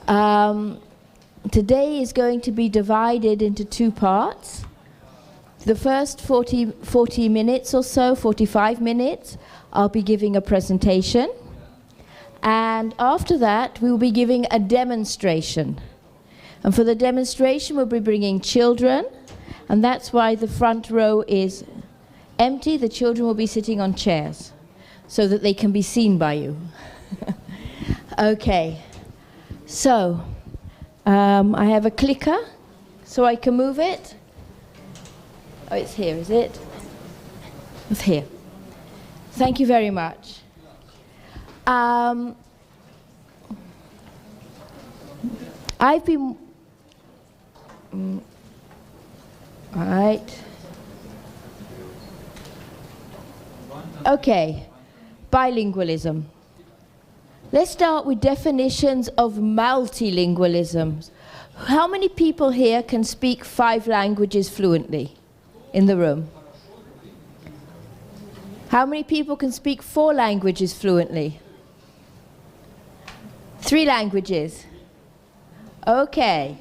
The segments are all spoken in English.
Today is going to be divided into two parts. The first 40 minutes or so, 45 minutes, I'll be giving a presentation. And after that, we will be giving a demonstration. And for the demonstration, we'll be bringing children. And that's why the front row is empty. The children will be sitting on chairs so that they can be seen by you. Okay. So, I have a clicker so I can move it. Oh, it's here, is it? It's here. Thank you very much. I've been... right. Okay, bilingualism. Let's start with definitions of multilingualism. How many people here can speak 5 languages fluently in the room? How many people can speak 4 languages fluently? 3 languages? Okay.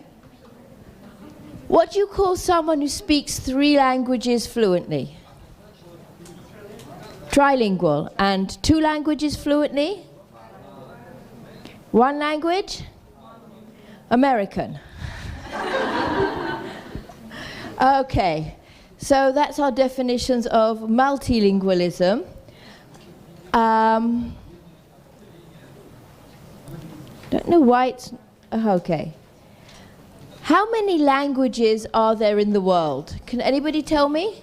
What do you call someone who speaks 3 languages fluently? Trilingual. And 2 languages fluently? 1 language? American. Okay, so that's our definitions of multilingualism. Don't know why it's... okay. How many languages are there in the world? Can anybody tell me?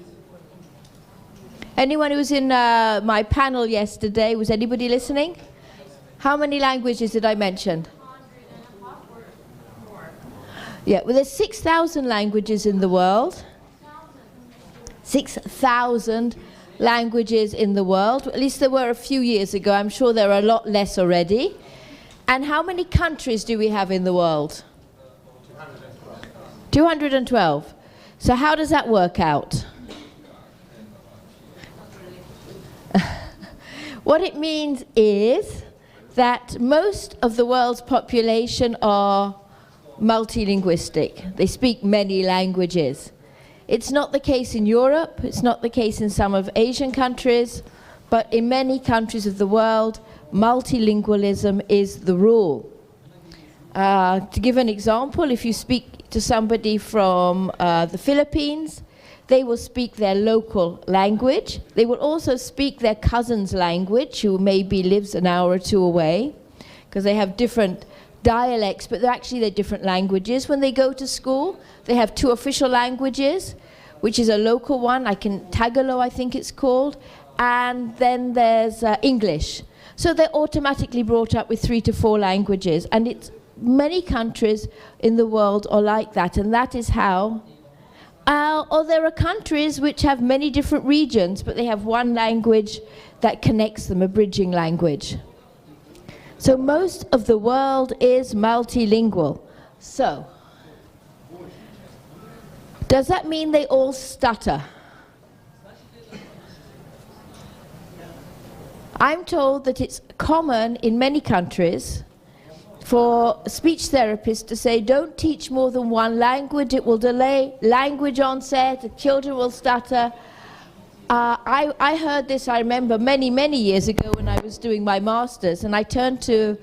Anyone who was in my panel yesterday, was anybody listening? How many languages did I mention? Yeah, well, there's 6,000 languages in the world. 6,000 languages in the world. At least there were a few years ago. I'm sure there are a lot less already. And how many countries do we have in the world? 212. So how does that work out? What it means is that most of the world's population are multilinguistic. They speak many languages. It's not the case in Europe, it's not the case in some of Asian countries, but in many countries of the world, multilingualism is the rule. To give an example, if you speak to somebody from the Philippines, they will speak their local language. They will also speak their cousin's language, who maybe lives an hour or 2 away, because they have different dialects, but they're different languages. When they go to school, they have 2 official languages, which is a local one, Tagalog, I think it's called, and then there's English. So they're automatically brought up with 3 to 4 languages, and it's many countries in the world are like that, and that is how. Or there are countries which have many different regions, but they have one language that connects them, a bridging language. So most of the world is multilingual. So, does that mean they all stutter? I'm told that it's common in many countries for speech therapists to say, don't teach more than 1 language, it will delay language onset, the children will stutter. I heard this, I remember, many, many years ago when I was doing my master's, and I turned to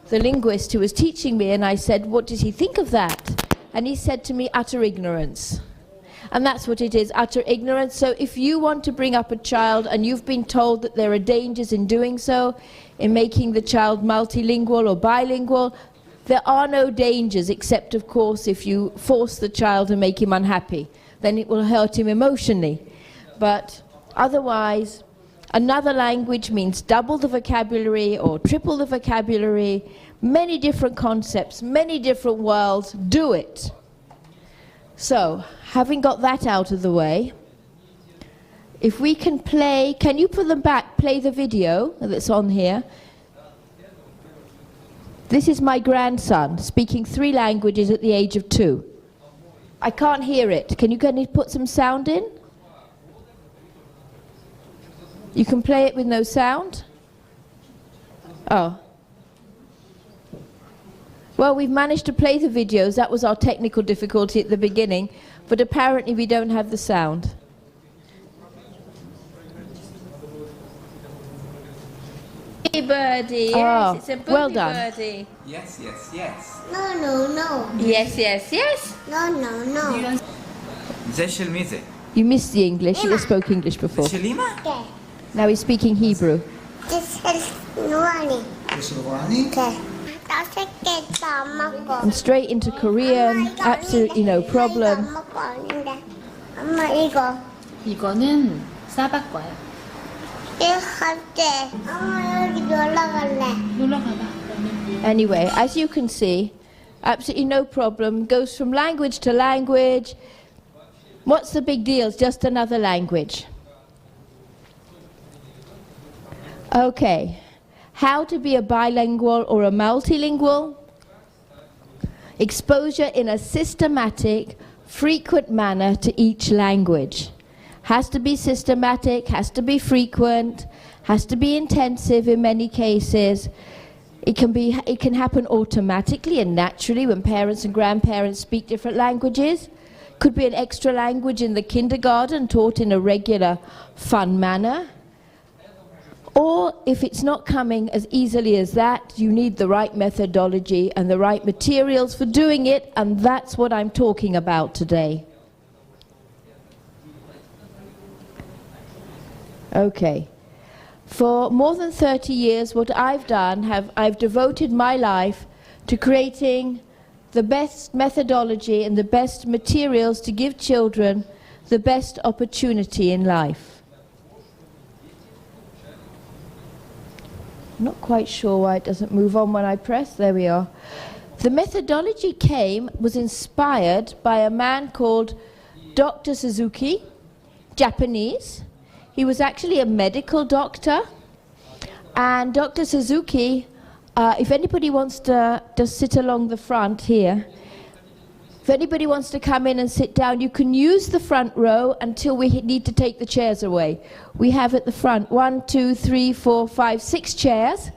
the linguist who was teaching me and I said, what does he think of that? And he said to me, utter ignorance. And that's what it is, utter ignorance. So if you want to bring up a child and you've been told that there are dangers in doing so, in making the child multilingual or bilingual, there are no dangers, except of course if you force the child and make him unhappy, then it will hurt him emotionally. But otherwise, another language means double the vocabulary or triple the vocabulary, many different concepts, many different worlds. Do it. So, having got that out of the way, if we can play, can you put them back, play the video that's on here? This is my grandson speaking 3 languages at the age of 2. I can't hear it. Can you put some sound in? You can play it with no sound? Oh. Well, we've managed to play the videos. That was our technical difficulty at the beginning, but apparently we don't have the sound. Birdie, yes, it's a boogie well done. birdie. Yes, yes, yes. No, no, no. Yes, yes, yes. No, no, no. זה של מי זה? You missed the English. You just spoke English before. של אמא? Okay. Now he's speaking Hebrew. This is Nuani. זה של רוני? Okay. That's a good And straight into Korean, absolutely no problem. 엄마 이거. 이거는 싸바과야. 이거 갈게. 엄마 여기 놀러 갈래. 놀러 가봐. Anyway, as you can see, absolutely no problem. Goes from language to language. What's the big deal? It's just another language. Okay. How to be a bilingual or a multilingual? Exposure in a systematic, frequent manner to each language. Has to be systematic, has to be frequent, has to be intensive in many cases. It can happen automatically and naturally when parents and grandparents speak different languages. Could be an extra language in the kindergarten taught in a regular, fun manner. Or if it's not coming as easily as that, you need the right methodology and the right materials for doing it, and that's what I'm talking about today. Okay. For more than 30 years, what I've done, I've devoted my life to creating the best methodology and the best materials to give children the best opportunity in life. I'm not quite sure why it doesn't move on when I press. There we are. The methodology was inspired by a man called Dr. Suzuki, Japanese. He was actually a medical doctor. And Dr. Suzuki, if anybody wants to just sit along the front here, if anybody wants to come in and sit down, you can use the front row until we need to take the chairs away. We have at the front 1, 2, 3, 4, 5, 6 chairs.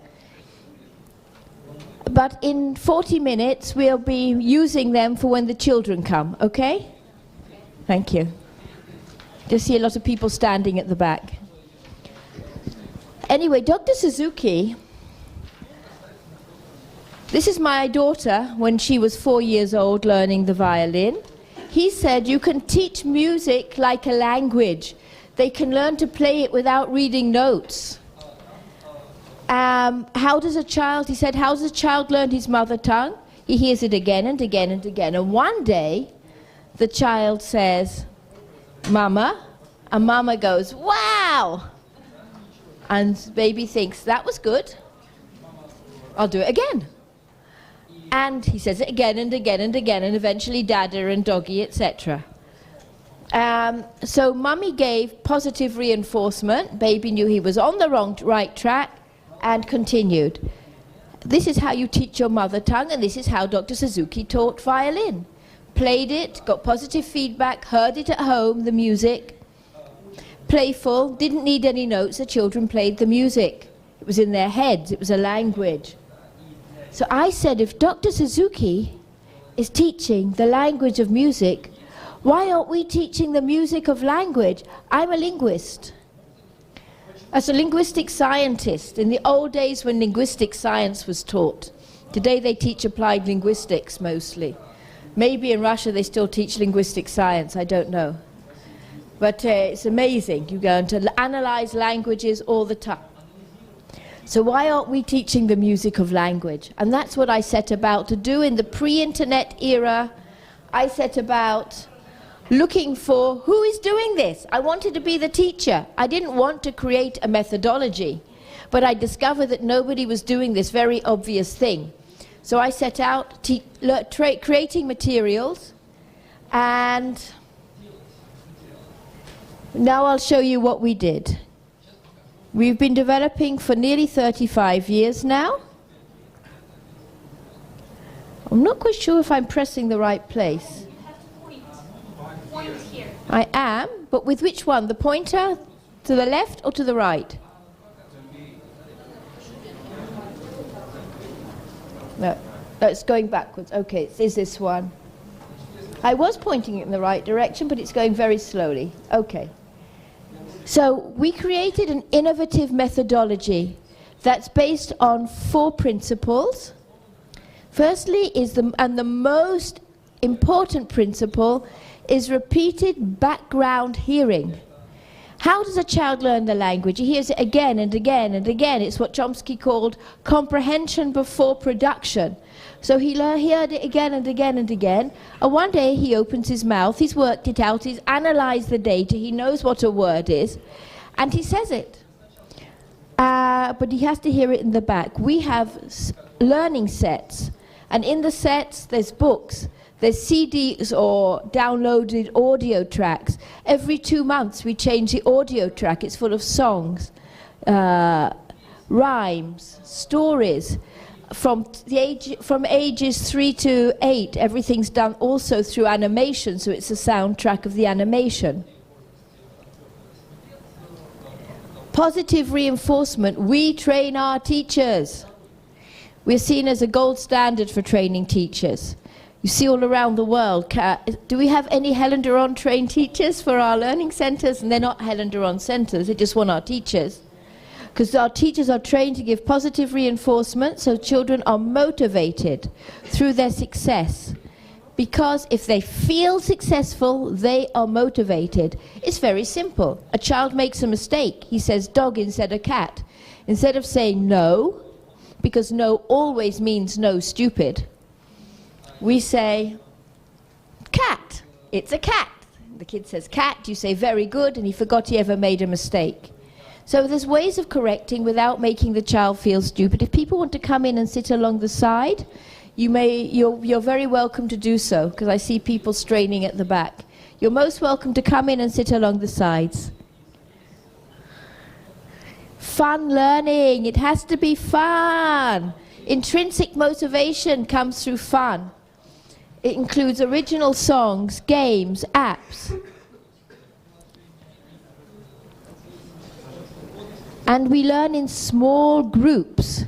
But in 40 minutes, we'll be using them for when the children come, okay? Thank you. Just see a lot of people standing at the back. Anyway, Dr. Suzuki, this is my daughter when she was 4 years old learning the violin. He said you can teach music like a language. They can learn to play it without reading notes. How does a child, he said, how does a child learn his mother tongue? He hears it again and again and again. And one day, the child says, Mama, and Mama goes, wow! And baby thinks, that was good. I'll do it again. And he says it again and again and again, and eventually Dada and Doggy, etc. So Mummy gave positive reinforcement. Baby knew he was on the right track and continued. This is how you teach your mother tongue, and this is how Dr. Suzuki taught violin. Played it, got positive feedback, heard it at home, the music. Playful, didn't need any notes, the children played the music. It was in their heads, it was a language. So I said, if Dr. Suzuki is teaching the language of music, why aren't we teaching the music of language? I'm a linguist. As a linguistic scientist, in the old days when linguistic science was taught, today they teach applied linguistics mostly. Maybe in Russia they still teach linguistic science, I don't know. But it's amazing, you go to analyze languages all the time. So why aren't we teaching the music of language? And that's what I set about to do in the pre-internet era. I set about looking for who is doing this. I wanted to be the teacher. I didn't want to create a methodology, but I discovered that nobody was doing this very obvious thing. So I set out creating materials, and now I'll show you what we did. We've been developing for nearly 35 years now. I'm not quite sure if I'm pressing the right place. Point here. I am, but with which one? The pointer to the left or to the right? No. No, it's going backwards. Okay, it is this one. I was pointing it in the right direction, but it's going very slowly. Okay. So we created an innovative methodology that's based on 4 principles. Firstly and the most important principle is repeated background hearing. How does a child learn the language? He hears it again and again and again. It's what Chomsky called comprehension before production. So he heard it again and again and again, and one day he opens his mouth, he's worked it out, he's analysed the data, he knows what a word is, and he says it. But he has to hear it in the back. We have learning sets, and in the sets there's books, there's CDs or downloaded audio tracks. Every 2 months we change the audio track. It's full of songs, rhymes, stories. From ages 3 to 8, everything's done also through animation, so it's a soundtrack of the animation. Positive reinforcement. We train our teachers. We're seen as a gold standard for training teachers. You see all around the world. Do we have any Helen Durand trained teachers for our learning centres? And they're not Helen Durand centres, they just want our teachers. Because our teachers are trained to give positive reinforcement, so children are motivated through their success. Because if they feel successful, they are motivated. It's very simple. A child makes a mistake. He says dog instead of cat. Instead of saying no, because no always means no, stupid, we say cat. It's a cat. The kid says cat, you say very good, and he forgot he ever made a mistake. So there's ways of correcting without making the child feel stupid. If people want to come in and sit along the side, you're very welcome to do so, because I see people straining at the back. You're most welcome to come in and sit along the sides. Fun learning. It has to be fun. Intrinsic motivation comes through fun. It includes original songs, games, apps. And we learn in small groups.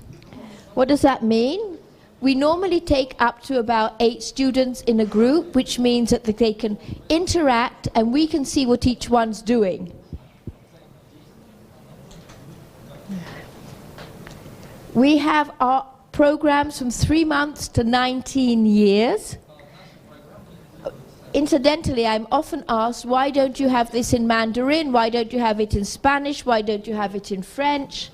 What does that mean? We normally take up to about 8 students in a group, which means that they can interact and we can see what each one's doing. We have our programs from 3 months to 19 years. Incidentally, I'm often asked, why don't you have this in Mandarin? Why don't you have it in Spanish? Why don't you have it in French?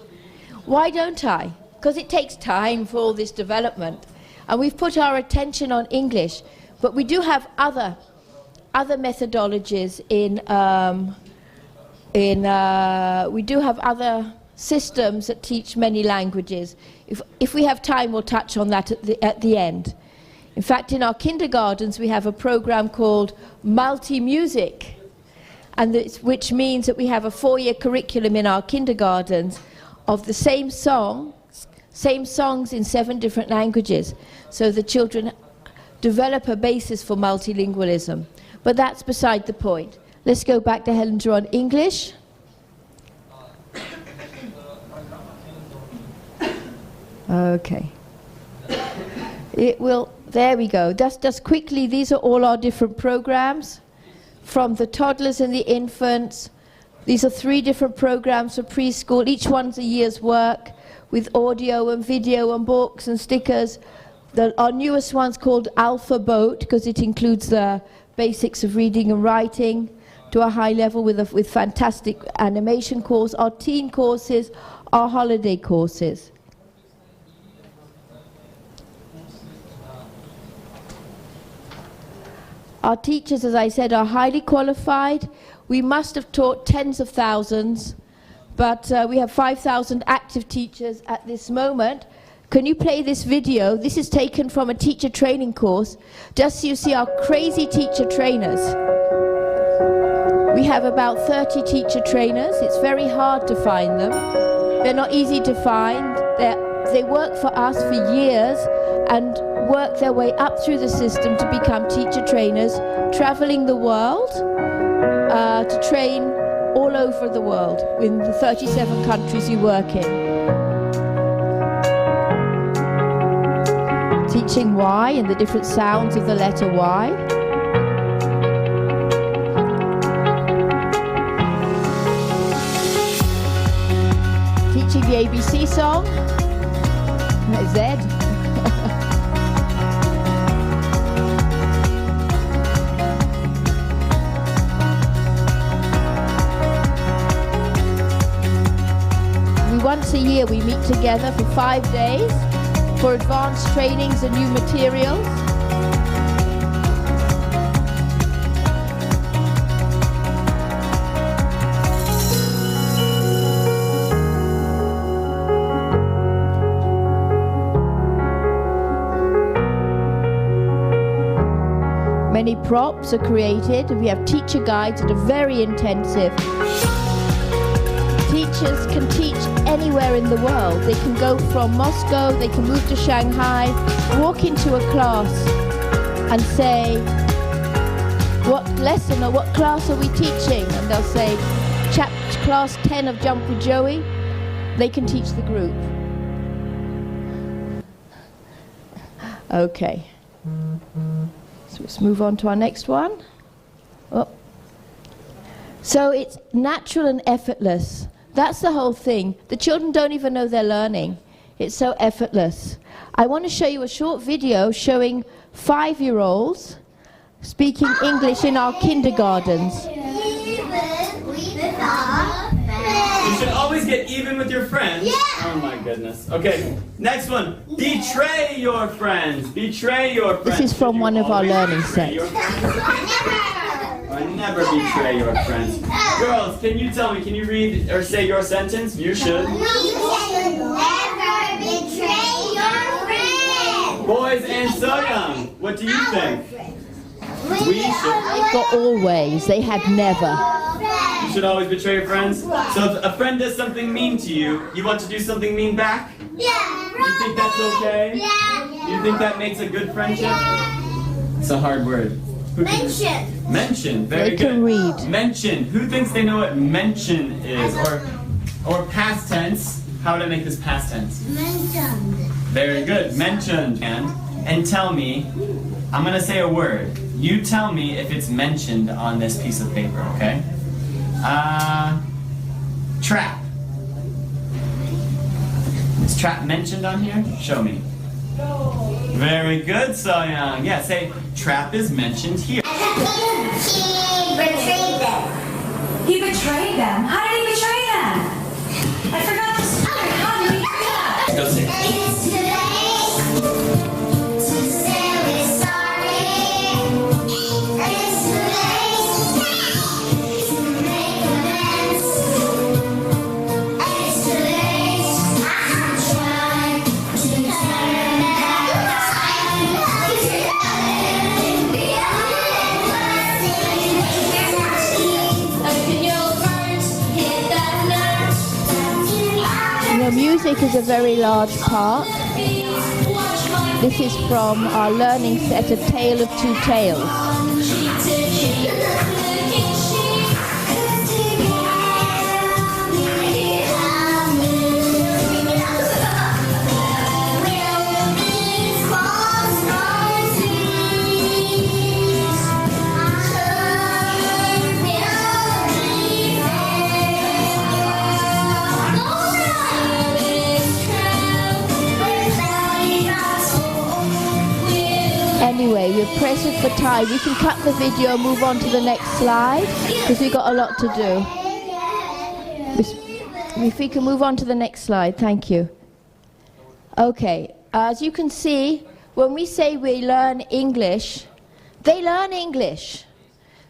Why don't I? Because it takes time for all this development. And we've put our attention on English. But we do have other methodologies we do have other systems that teach many languages. If we have time, we'll touch on that at the end. In fact, in our kindergartens, we have a program called multi-music, which means that we have a 4-year curriculum in our kindergartens of the same songs in 7 different languages. So the children develop a basis for multilingualism. But that's beside the point. Let's go back to Helen Durand English. Okay. There we go. Just quickly, these are all our different programs. From the toddlers and the infants. These are 3 different programs for preschool. Each one's a year's work with audio and video and books and stickers. Our newest one's called Alpha Boat because it includes the basics of reading and writing to a high level with fantastic animation course. Our teen courses, our holiday courses. Our teachers, as I said, are highly qualified. We must have taught tens of thousands, but we have 5,000 active teachers at this moment. Can you play this video? This is taken from a teacher training course, just so you see our crazy teacher trainers. We have about 30 teacher trainers. It's very hard to find them. They're not easy to find. They work for us for years and work their way up through the system to become teacher trainers, traveling the world to train all over the world in the 37 countries you work in. Teaching Y and the different sounds of the letter Y. Teaching the ABC song. Z. Once a year we meet together for 5 days for advanced trainings and new materials. Many props are created. We have teacher guides that are very intensive. Teachers can teach anywhere in the world. They can go from Moscow, they can move to Shanghai, walk into a class and say, what lesson or what class are we teaching? And they'll say, class 10 of Jump with Joey. They can teach the group. Okay. So let's move on to our next one. Oh. So it's natural and effortless. That's the whole thing. The children don't even know they're learning. It's so effortless. I want to show you a short video showing 5-year-olds speaking English in our kindergartens. You should always get even with your friends. Yeah. Oh my goodness. Okay, next one. Betray your friends. Betray your friends. This is from one of our learning sets. Or never betray your friends. Girls, can you tell me, can you read or say your sentence? You should. You should never betray your friends. Boys and so young, what do you think? We should. They've got always. They had never. You should always betray your friends. So if a friend does something mean to you, you want to do something mean back? Yeah. You think that's okay? Yeah. You think that makes a good friendship? It's a hard word. Mention. Mention, very They good. can read. Mention. Who thinks they know what mention is? Or past tense. How would I make this past tense? Mentioned. Very good. Mentioned. And tell me, I'm going to say a word. You tell me if it's mentioned on this piece of paper, okay? Trap. Is trap mentioned on here? Show me. Very good, Soyoung. Yeah, say trap is mentioned here. He betrayed them. He betrayed them? How did he betray them? I forgot the story. How did he do that? Go say it. It's too late to say we're sorry. It's too late to make amends. It's too late. I'm trying to turn back You know, music is a very large part. This is from our learning set, A Tale of Two Tales. Anyway, we're pressed for time. We can cut the video and move on to the next slide because we've got a lot to do. If we can move on to the next slide, thank you. Okay, as you can see, when we say we learn English, they learn English.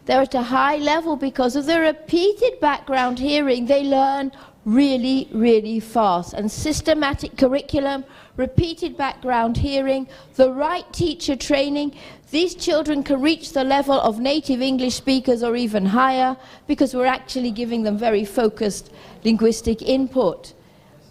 They're at a high level because of the repeated background hearing. They learn really, really fast. And systematic curriculum, repeated background hearing, the right teacher training, these children can reach the level of native English speakers or even higher because we're actually giving them very focused linguistic input.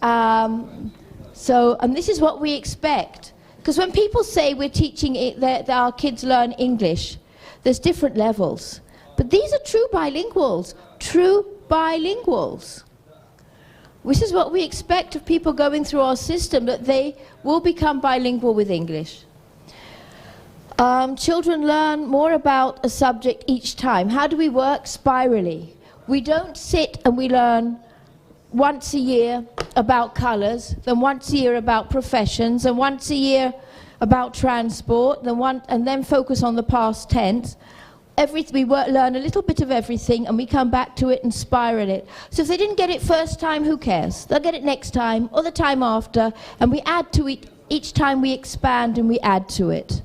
And this is what we expect. Because when people say we're teaching that our kids learn English, there's different levels. But these are true bilinguals, true bilinguals. This is what we expect of people going through our system, that they will become bilingual with English. Children learn more about a subject each time. How do we work? Spirally. We don't sit and we learn once a year about colours, then once a year about professions, and once a year about transport, and then focus on the past tense. Learn a little bit of everything and we come back to it and spiral it. So if they didn't get it first time, who cares? They'll get it next time or the time after, and we add to it each time. We expand and we add to it.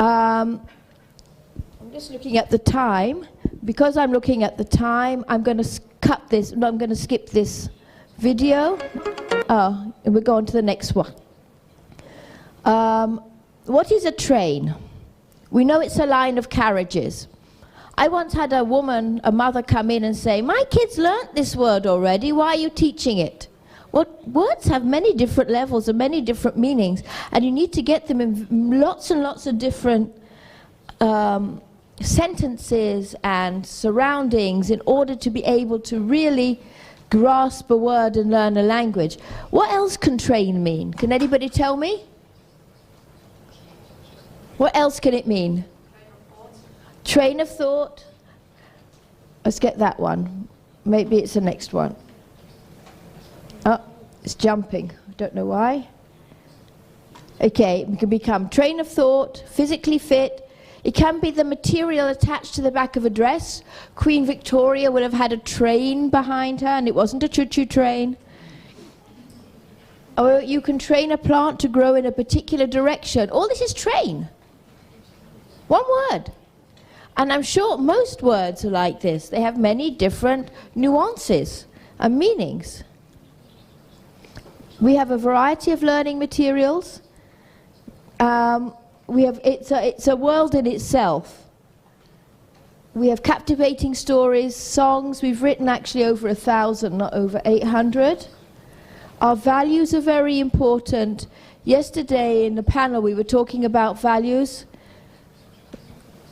I'm just looking at the time. Because I'm looking at the time, I'm going to cut this. No, I'm going to skip this video. And we'll go on to the next one. What is a train? We know it's a line of carriages. I once had a mother come in and say, "My kids learnt this word already, why are you teaching it?" Well, words have many different levels and many different meanings, and you need to get them in lots and lots of different sentences and surroundings in order to be able to really grasp a word and learn a language. What else can train mean? Can anybody tell me? What else can it mean? Train of thought. Let's get that one. Maybe it's the next one. Oh, it's jumping. I don't know why. Okay, it can become train of thought, physically fit. It can be the material attached to the back of a dress. Queen Victoria would have had a train behind her, and it wasn't a choo-choo train. Or you can train a plant to grow in a particular direction. All this is train. One word. And I'm sure most words are like this. They have many different nuances and meanings. We have a variety of learning materials. It's a world in itself. We have captivating stories, songs. We've written actually over 1,000, not over 800. Our values are very important. Yesterday in the panel we were talking about values.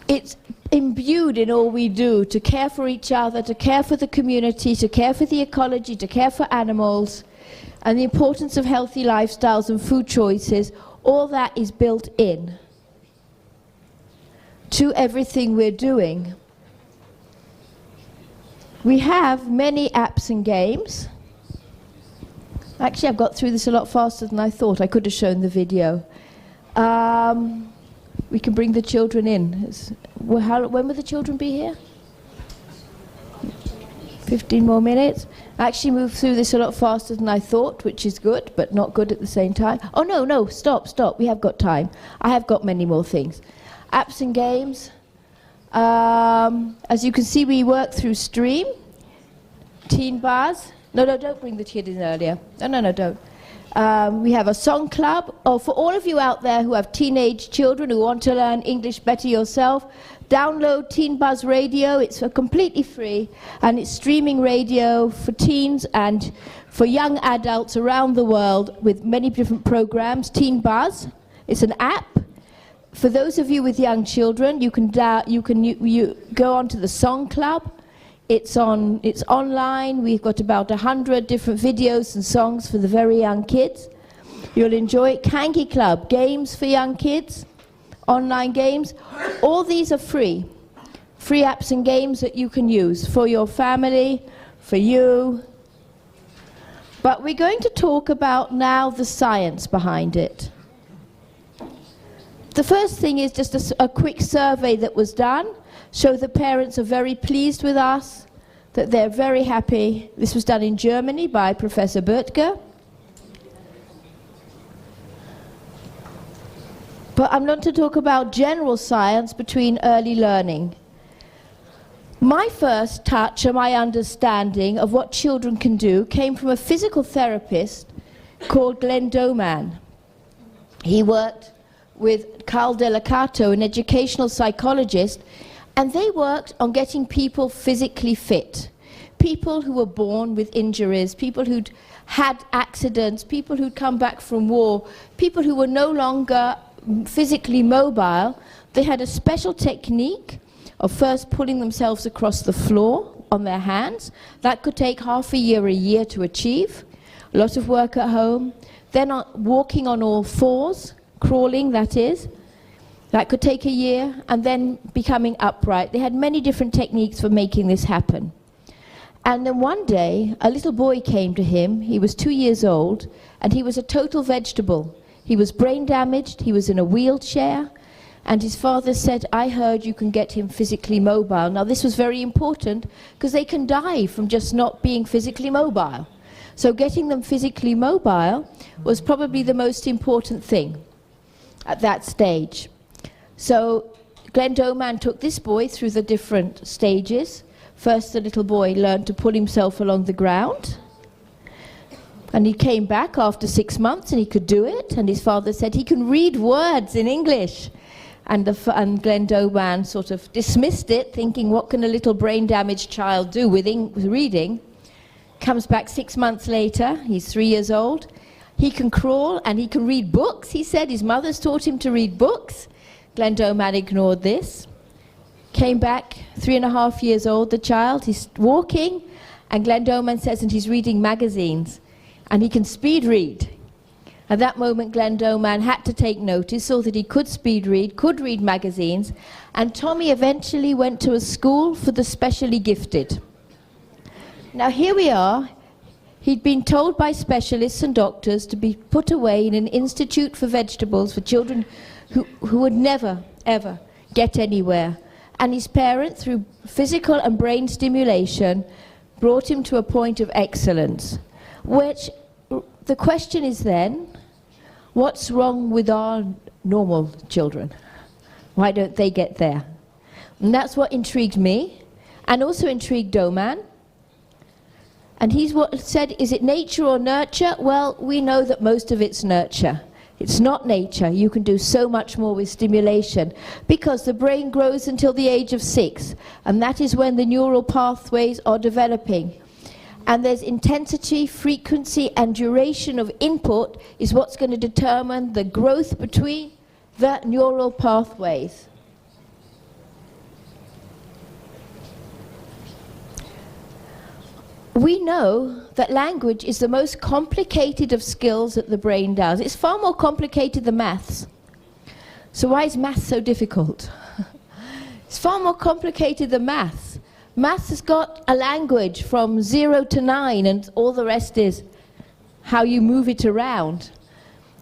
It's imbued in all we do, to care for each other, to care for the community, to care for the ecology, to care for animals, and the importance of healthy lifestyles and food choices. All that is built in to everything we're doing. We have many apps and games. Actually, I've got through this a lot faster than I thought. I could have shown the video. We can bring the children in. When will the children be here? 15 more minutes. I actually moved through this a lot faster than I thought, which is good, but not good at the same time. Oh, no, stop. We have got time. I have got many more things. Apps and games. As you can see, we work through Stream. Teen bars. No, don't bring the kid in earlier. No, don't. We have a song club. Oh, for all of you out there who have teenage children who want to learn English better yourself, download Teen Buzz Radio. It's completely free, and it's streaming radio for teens and for young adults around the world with many different programs. Teen Buzz. It's an app. For those of you with young children, you can go onto the Song Club. It's online. We've got about 100 different videos and songs for the very young kids. You'll enjoy it. Kangi Club, games for young kids, online games. All these are free. Free apps and games that you can use for your family, for you. But we're going to talk about now the science behind it. The first thing is just a quick survey that was done. So the parents are very pleased with us, that they're very happy. This was done in Germany by Professor Böttger. But I'm going to talk about general science between early learning. My first touch and my understanding of what children can do came from a physical therapist called Glenn Doman. He worked with Carl Delicato, an educational psychologist, and they worked on getting people physically fit. People who were born with injuries, people who'd had accidents, people who'd come back from war, people who were no longer physically mobile. They had a special technique of first pulling themselves across the floor on their hands. That could take half a year to achieve. a lot of work at home, then walking on all fours, crawling that is. That could take a year, and then becoming upright. They had many different techniques for making this happen. And then one day, a little boy came to him. He was 2 years old, and he was a total vegetable. He was brain damaged, he was in a wheelchair, and his father said, I heard you can get him physically mobile. Now this was very important, because they can die from just not being physically mobile. So getting them physically mobile was probably the most important thing at that stage. So Glenn Doman took this boy through the different stages. First, the little boy learned to pull himself along the ground. And he came back after 6 months and he could do it. And his father said he can read words in English. And Glenn Doman sort of dismissed it, thinking, what can a little brain-damaged child do with reading? Comes back 6 months later, he's 3 years old. He can crawl and he can read books, he said. His mother's taught him to read books. Glenn Doman ignored this. Came back, 3.5 years old, the child. He's walking, and Glenn Doman says, and he's reading magazines. And he can speed read. At that moment, Glenn Doman had to take notice, saw that he could speed read, could read magazines, and Tommy eventually went to a school for the specially gifted. Now here we are. He'd been told by specialists and doctors to be put away in an institute for vegetables for children who would never, ever get anywhere. And his parents, through physical and brain stimulation, brought him to a point of excellence. Which, the question is then, what's wrong with our normal children? Why don't they get there? And that's what intrigued me, and also intrigued Doman. And he's said, is it nature or nurture? Well, we know that most of it's nurture. It's not nature. You can do so much more with stimulation, because the brain grows until the age of 6, and that is when the neural pathways are developing. And there's intensity, frequency, and duration of input is what's going to determine the growth between the neural pathways. We know that language is the most complicated of skills that the brain does. It's far more complicated than maths. So why is maths so difficult? It's far more complicated than maths. Maths has got a language from 0 to 9, and all the rest is how you move it around.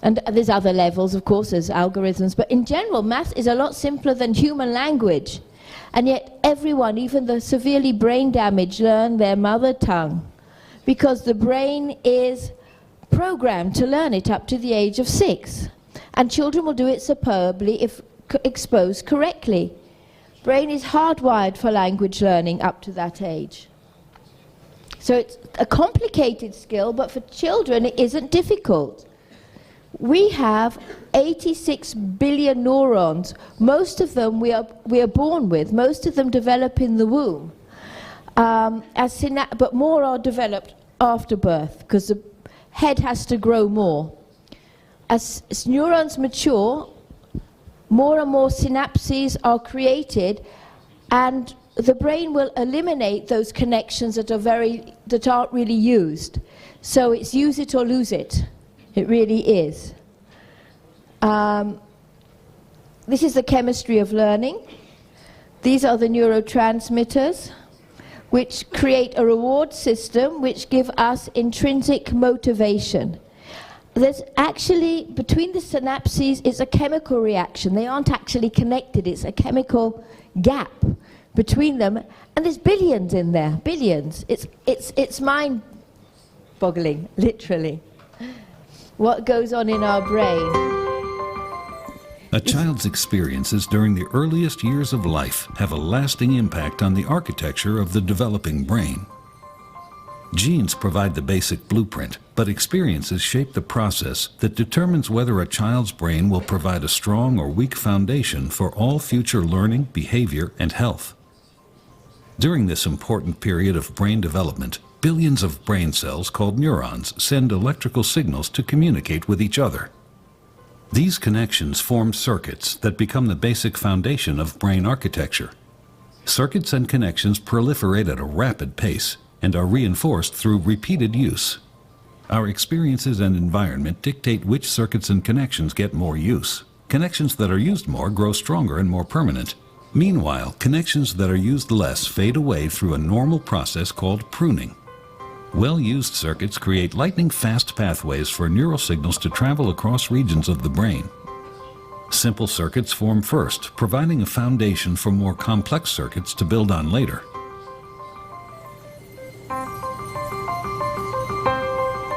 And there's other levels, of course, there's algorithms, but in general, maths is a lot simpler than human language. And yet everyone, even the severely brain damaged, learn their mother tongue, because the brain is programmed to learn it up to the age of 6. And children will do it superbly if exposed correctly. Brain is hardwired for language learning up to that age. So it's a complicated skill, but for children it isn't difficult. We have 86 billion neurons. Most of them we are born with. Most of them develop in the womb. But more are developed after birth, because the head has to grow more. As neurons mature, more and more synapses are created, and the brain will eliminate those connections that aren't really used. So it's use it or lose it. It really is. This is the chemistry of learning. These are the neurotransmitters, which create a reward system which give us intrinsic motivation. There's actually, between the synapses, it's a chemical reaction. They aren't actually connected. It's a chemical gap between them. And there's billions in there, billions. It's mind-boggling, literally, what goes on in our brain. A child's experiences during the earliest years of life have a lasting impact on the architecture of the developing brain. Genes provide the basic blueprint, but experiences shape the process that determines whether a child's brain will provide a strong or weak foundation for all future learning, behavior, and health. During this important period of brain development, billions of brain cells called neurons send electrical signals to communicate with each other. These connections form circuits that become the basic foundation of brain architecture. Circuits and connections proliferate at a rapid pace and are reinforced through repeated use. Our experiences and environment dictate which circuits and connections get more use. Connections that are used more grow stronger and more permanent. Meanwhile, connections that are used less fade away through a normal process called pruning. Well-used circuits create lightning-fast pathways for neural signals to travel across regions of the brain. Simple circuits form first, providing a foundation for more complex circuits to build on later.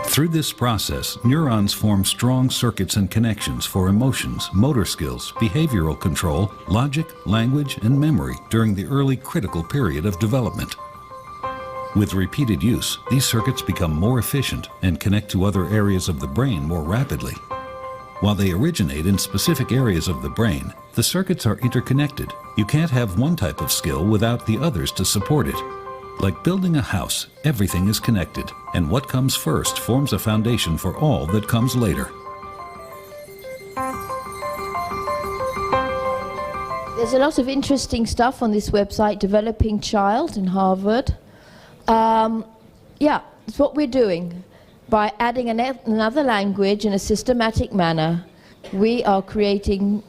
Through this process, neurons form strong circuits and connections for emotions, motor skills, behavioral control, logic, language, and memory during the early critical period of development. With repeated use, these circuits become more efficient and connect to other areas of the brain more rapidly. While they originate in specific areas of the brain, the circuits are interconnected. You can't have one type of skill without the others to support it. Like building a house, everything is connected, and what comes first forms a foundation for all that comes later. There's a lot of interesting stuff on this website, Developing Child in Harvard. Yeah, it's what we're doing. By adding another language in a systematic manner, we are creating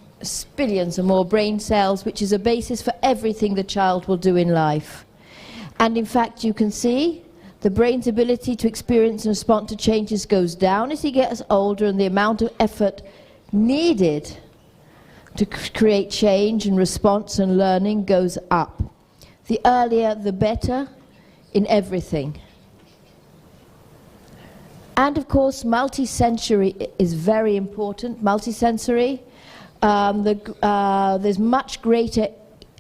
billions or more brain cells, which is a basis for everything the child will do in life. And in fact, you can see the brain's ability to experience and respond to changes goes down as he gets older, and the amount of effort needed to create change and response and learning goes up. The earlier, the better in everything. And of course, multisensory is very important. Multisensory, there's much greater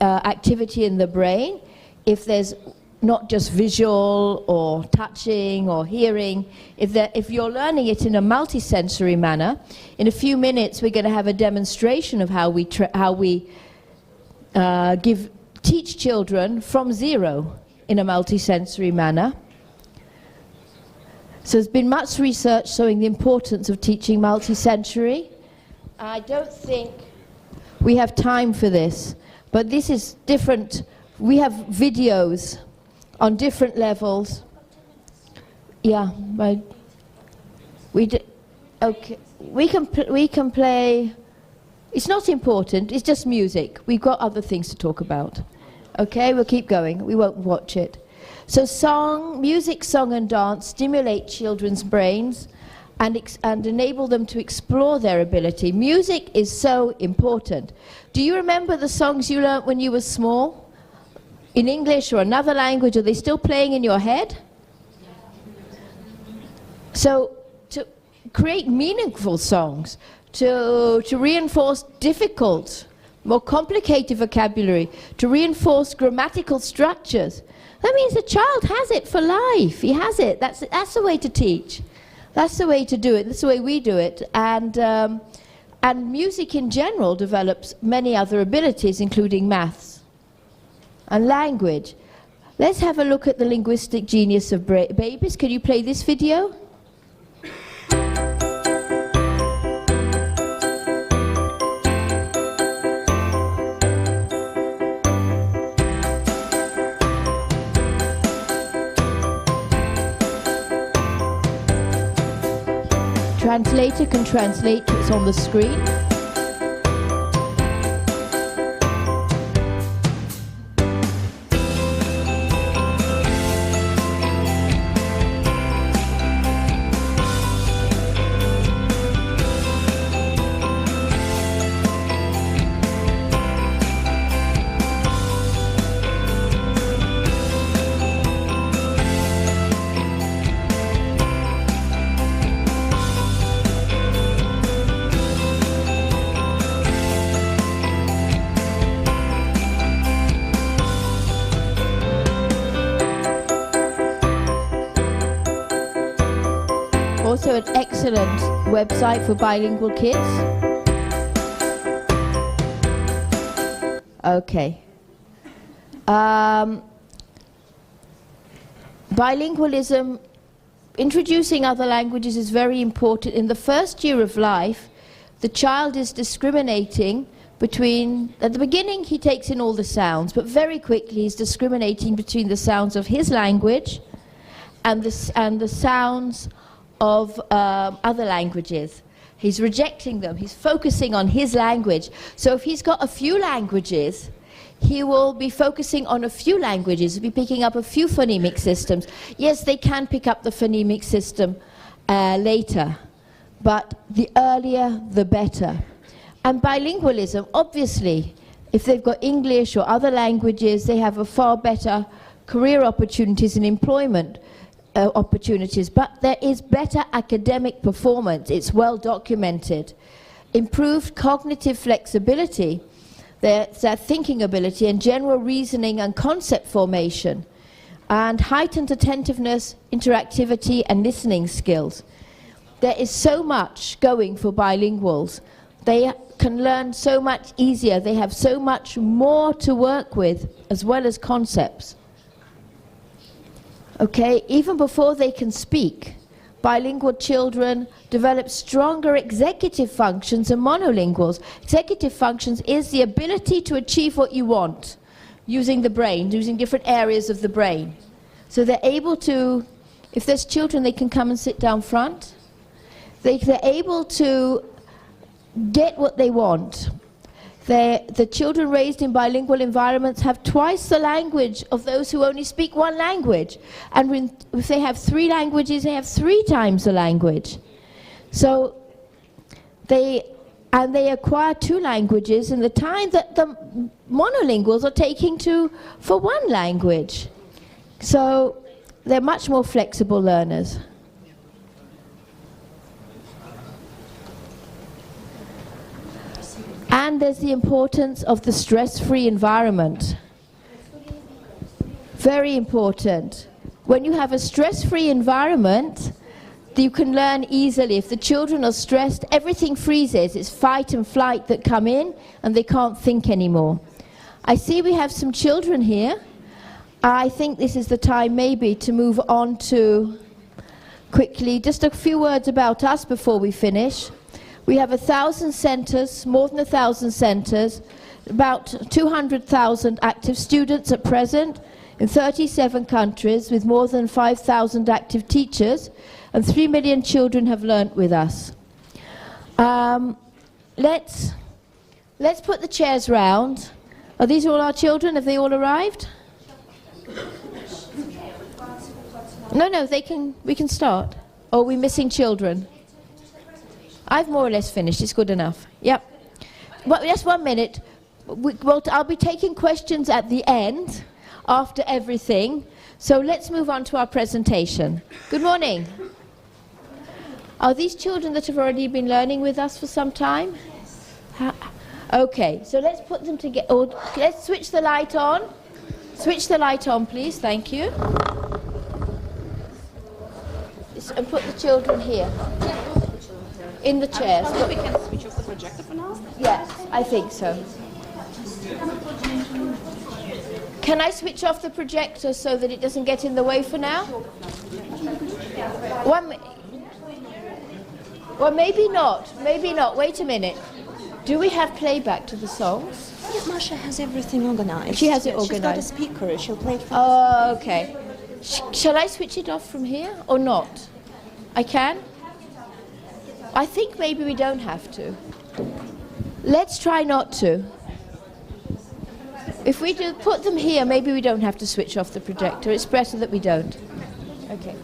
activity in the brain if there's not just visual or touching or hearing. If you're learning it in a multisensory manner, in a few minutes we're going to have a demonstration of how we teach children from zero in a multisensory manner. So there's been much research showing the importance of teaching multisensory. I don't think we have time for this, but this is different. We have videos on different levels. Yeah, right. Okay, we can play. It's not important. It's just music. We've got other things to talk about. Okay, we'll keep going. We won't watch it. So music, song and dance stimulate children's brains and enable them to explore their ability. Music is so important. Do you remember the songs you learnt when you were small? In English or another language, are they still playing in your head? So to create meaningful songs, to reinforce difficult, more complicated vocabulary, to reinforce grammatical structures, that means the child has it for life. He has it. That's the way to teach. That's the way to do it. That's the way we do it. And music in general develops many other abilities, including maths and language. Let's have a look at the linguistic genius of babies. Can you play this video? Translator can translate what's on the screen. Also an excellent website for bilingual kids. Okay. Bilingualism, introducing other languages is very important. In the first year of life, the child is discriminating between, at the beginning he takes in all the sounds, but very quickly he's discriminating between the sounds of his language and the sounds of other languages. He's rejecting them. He's focusing on his language. So if he's got a few languages, he will be focusing on a few languages. He'll be picking up a few phonemic systems. Yes, they can pick up the phonemic system later, but the earlier, the better. And bilingualism, obviously, if they've got English or other languages, they have a far better career opportunities and employment opportunities, but there is better academic performance. It's well documented. Improved cognitive flexibility, their thinking ability and general reasoning and concept formation, and heightened attentiveness, interactivity and listening skills. There is so much going for bilinguals. They can learn so much easier. They have so much more to work with as well as concepts. Okay, even before they can speak, bilingual children develop stronger executive functions than monolinguals. Executive functions is the ability to achieve what you want using the brain, using different areas of the brain. So they're able to, if there's children, they can come and sit down front. They're able to get what they want. The children raised in bilingual environments have twice the language of those who only speak one language. And if they have 3 languages, they have 3 times the language. So they acquire 2 languages in the time that the monolinguals are taking for 1 language. So they're much more flexible learners. And there's the importance of the stress-free environment. Very important. When you have a stress-free environment, you can learn easily. If the children are stressed, everything freezes. It's fight and flight that come in, and they can't think anymore. I see we have some children here. I think this is the time maybe to move on to, quickly, just a few words about us before we finish. We have 1,000 centres, more than 1,000 centres, about 200,000 active students at present in 37 countries with more than 5,000 active teachers, and 3 million children have learnt with us. Let's put the chairs round. Are these all our children? Have they all arrived? No, we can start. Or are we missing children? I've more or less finished. It's good enough. Yep. Well, just 1 minute. I'll be taking questions at the end, after everything. So let's move on to our presentation. Good morning. Are these children that have already been learning with us for some time? Yes. Okay, so let's put them together. Let's switch the light on. Switch the light on, please. Thank you. And put the children here. In the chairs. We can switch off the projector for now? Yes, I think so. Can I switch off the projector so that it doesn't get in the way for now? Well, maybe not. Maybe not. Wait a minute. Do we have playback to the songs? Yes, Masha has everything organized. She has it She's got a organized. speaker. She'll play it for Oh, okay. Shall I switch it off from here or not? I can? I think maybe we don't have to. Let's try not to. If we do put them here, maybe we don't have to switch off the projector. It's better that we don't. Okay.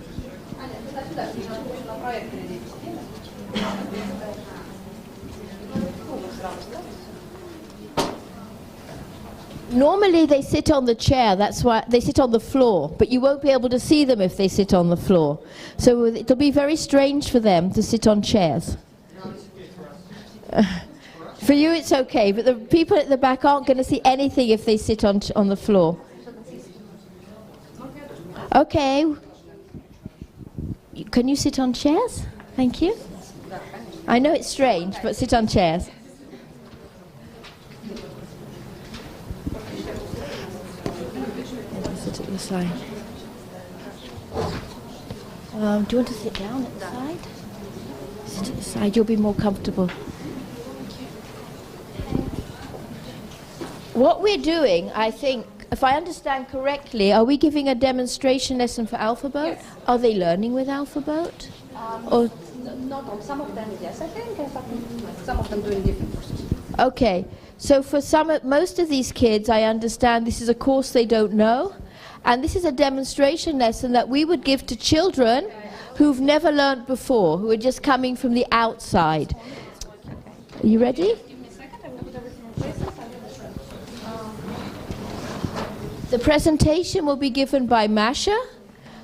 Normally they sit on the chair, that's why they sit on the floor, but you won't be able to see them if they sit on the floor. So it'll be very strange for them to sit on chairs. For you it's okay, but the people at the back aren't going to see anything if they sit on the floor. Okay. Can you sit on chairs? Thank you. I know it's strange, but sit on chairs. Sit at the side. Do you want to sit down at the side? Sit at the side, you'll be more comfortable. What we're doing, I think, if I understand correctly, are we giving a demonstration lesson for Alphabet? Yes. Are they learning with Alphabet? Or Not all. Some of them, yes, I think, but some of them doing different courses. okay, so for most of these kids, I understand this is a course they don't know, and this is a demonstration lesson that we would give to children who've never learned before, who are just coming from the outside. Are you ready? The presentation will be given by Masha,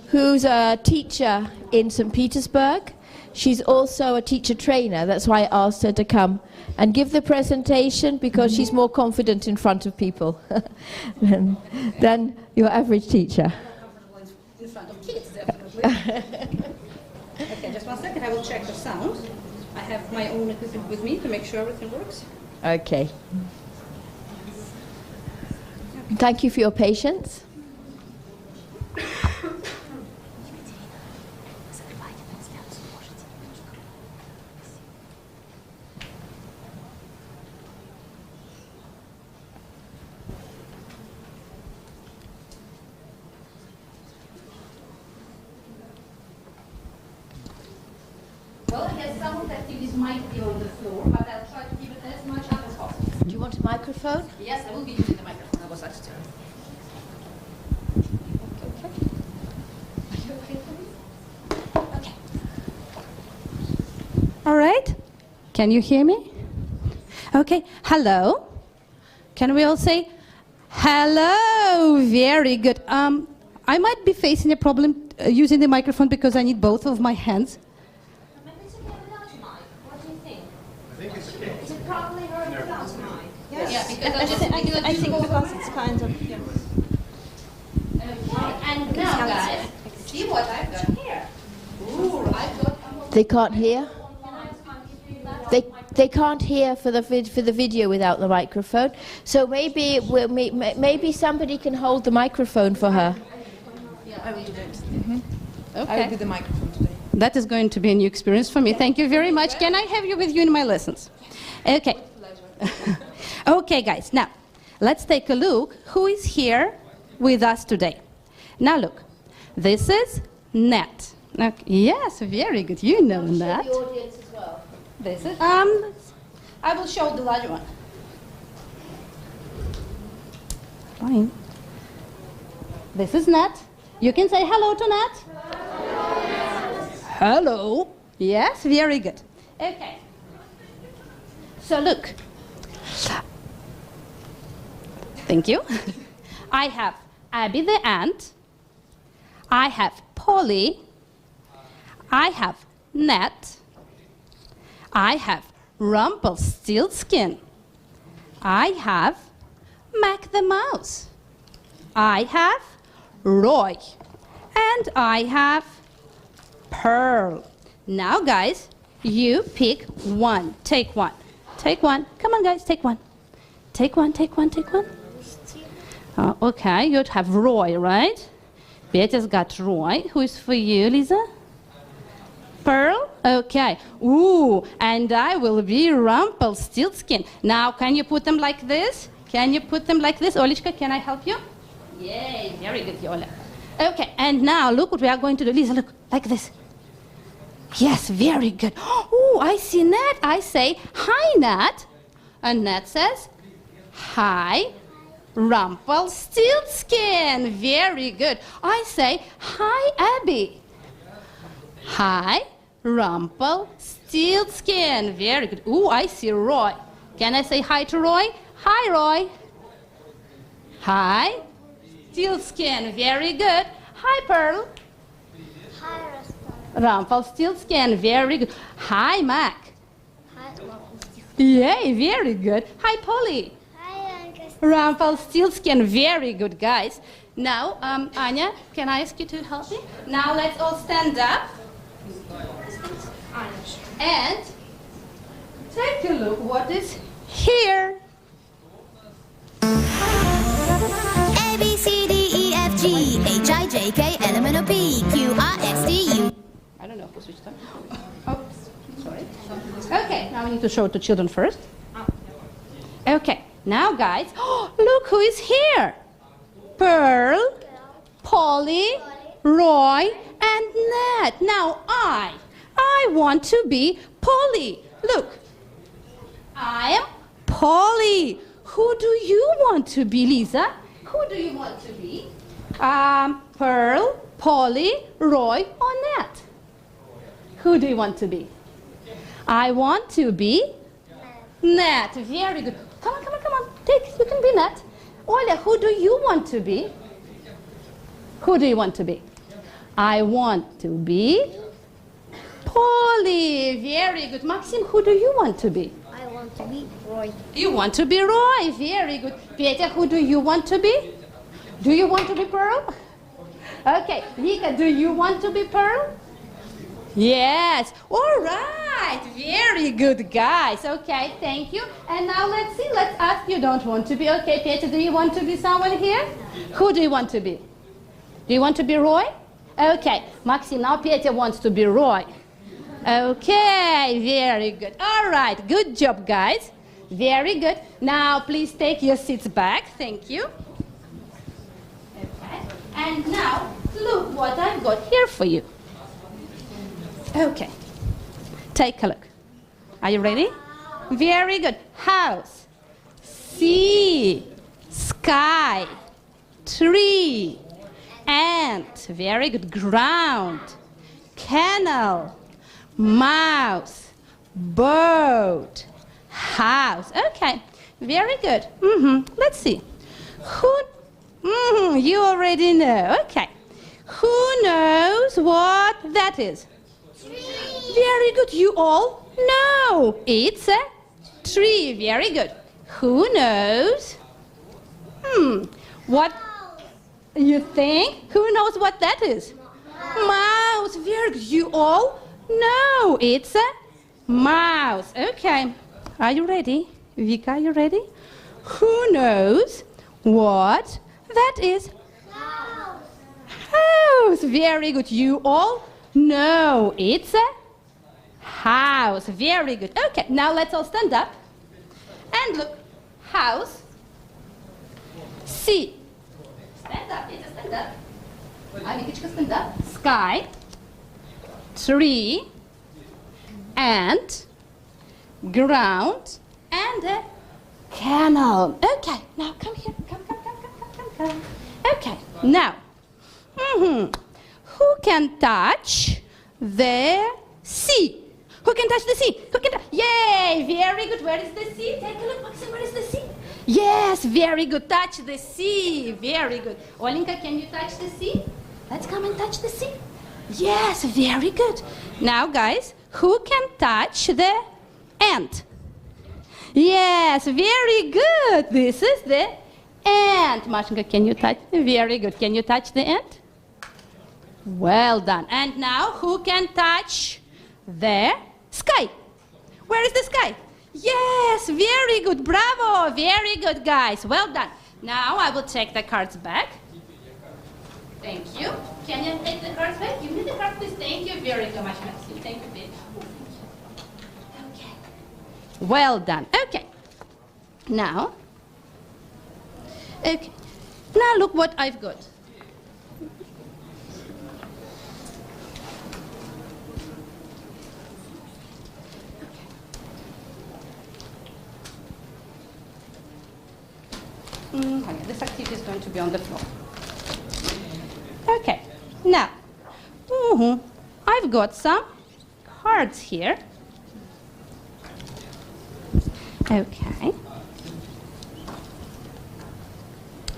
who's a teacher in St. Petersburg. She's also a teacher trainer, that's why I asked her to come and give the presentation, because she's more confident in front of people than your average teacher. In front of kids, definitely. Okay, just 1 second, I will check the sound. I have my own equipment with me to make sure everything works. Okay. Thank you for your patience. Well, I guess some of the activities might be on the floor, but I'll try to keep it as much up as possible. Do you want a microphone? Yes, I will be using the microphone. I was asked to. Okay. All right. Can you hear me? Okay. Hello. Can we all say hello? Very good. I might be facing a problem using the microphone because I need both of my hands. Yeah, because I think because it's kind of. Yeah. And now, guys, see what I've got here. Ooh, I've got. They can't hear? They can't hear for the video without the microphone. So maybe maybe somebody can hold the microphone for her. I will do that. I will do the microphone today. That is going to be a new experience for me. Thank you very much. Can I have you with you in my lessons? Okay. Okay, guys. Now, let's take a look who is here with us today. Now, look. This is Nat. Okay. Yes, very good. You know Nat. The audience as well. This is I will show the larger one. Fine. This is Nat. You can say hello to Nat. Hello. Yes, very good. Okay. So look. Thank you. I have Abby the ant. I have Polly. I have Nat. I have Rumpelstiltskin. I have Mac the mouse. I have Roy. And I have Pearl. Now, guys, you pick one. Take one. Take one. Come on, guys, take one. Take one, take one, take one. Okay, you'd have Roy, right? Betty's got Roy. Who is for you, Lisa? Pearl? Okay. Ooh, and I will be Rumpelstiltskin. Now, can you put them like this? Can you put them like this? Olichka, can I help you? Yay, very good, Yola. Okay, and now look what we are going to do. Lisa, look, like this. Yes, very good. Oh, I see Nat. I say, hi, Nat. And Nat says, hi, Rumpelstiltskin. Very good. I say, hi, Abby. Hi, Rumpelstiltskin. Very good. Ooh, I see Roy. Can I say hi to Roy? Hi, Roy. Hi, Stiltskin. Very good. Hi, Pearl. Hi, Rumpelstiltskin. Very good. Hi, Mac. Hi, Yay, very good. Hi, Polly. Hi, Rumpelstiltskin. Very good, guys. Now, Anya, can I ask you to help me? Now, let's all stand up. And take a look what is here. A, B, C, D, E, F, G, H, I, J, K, L, M, N, O, P, Q, R, S, T, U. I don't know who switched on. Oh, sorry. Okay, now we need to show it to children first. Okay, now guys, look who is here. Pearl, Polly, Roy, and Nat. Now I I want to be Polly. Look, I am Polly. Who do you want to be, Lisa? Who do you want to be? Pearl, Polly, Roy, or Nat? Who do you want to be? I want to be Nat. Very good. Come on, come on, come on. You can be Nat. Oля, who do you want to be? Who do you want to be? I want to be Polly. Very good. Maxim, who do you want to be? I want to be Roy. You want to be Roy. Very good. Petya, who do you want to be? Do you want to be Pearl? Okay. Vika, do you want to be Pearl? Yes. All right. Very good, guys. Okay, thank you. And now let's see. Let's ask you don't want to be. Okay, Petya, do you want to be someone here? Who do you want to be? Do you want to be Roy? Okay. Maxim, now Petya wants to be Roy. Okay, very good. All right, good job, guys. Very good. Now, please take your seats back. Thank you. Okay. And now, look what I've got here for you. Okay. Take a look. Are you ready? Very good. House, sea, sky, tree, ant. Very good. Ground, kennel, mouse, boat, house. Okay, very good. Let's see. You already know. Okay. Who knows what that is? Tree. Very good. You all know. It's a tree. Very good. Who knows? What you think? Who knows what that is? Mouse. Very good. You all know. It's a mouse. Okay. Are you ready? Vika, are you ready? Who knows what that is? House. Very good. You all know. It's a house. Very good. Okay, now let's all stand up. And look. House. Sea. Stand up. It's a stand up. Anikachka, stand up. Sky. Tree. Ant. Ground. And a canal. Okay, now come here. Come. Okay, now. Who can touch the sea? Who can touch the sea? Yay! Very good. Where is the sea? Take a look, Maxim. Where is the sea? Yes, very good. Touch the sea. Very good. Olenka, can you touch the sea? Let's come and touch the sea. Yes, very good. Now, guys, who can touch the ant? Yes, very good. This is the ant. Mashenka, can you touch? Very good. Can you touch the ant? Well done. And now, who can touch the sky? Where is the sky? Yes, very good. Bravo. Very good, guys. Well done. Now, I will take the cards back. Thank you. Can you take the cards back? Give me the cards, please. Thank you very much, Maxim. Thank you, baby. Okay. Well done. Okay. Now, look what I've got. This activity is going to be on the floor. Okay, now, I've got some cards here. Okay.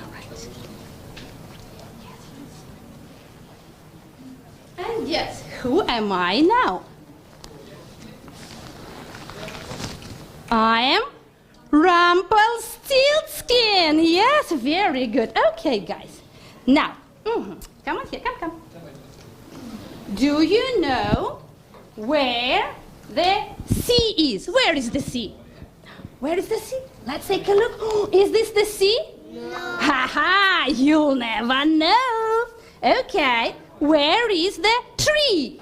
All right. And yes, who am I now? I am Rumpelstiltskin. Yes, very good. Okay, guys. Now, come on here, come. Do you know where the sea is? Where is the sea? Where is the sea? Let's take a look. Is this the sea? No. Ha, you'll never know. Okay, where is the tree?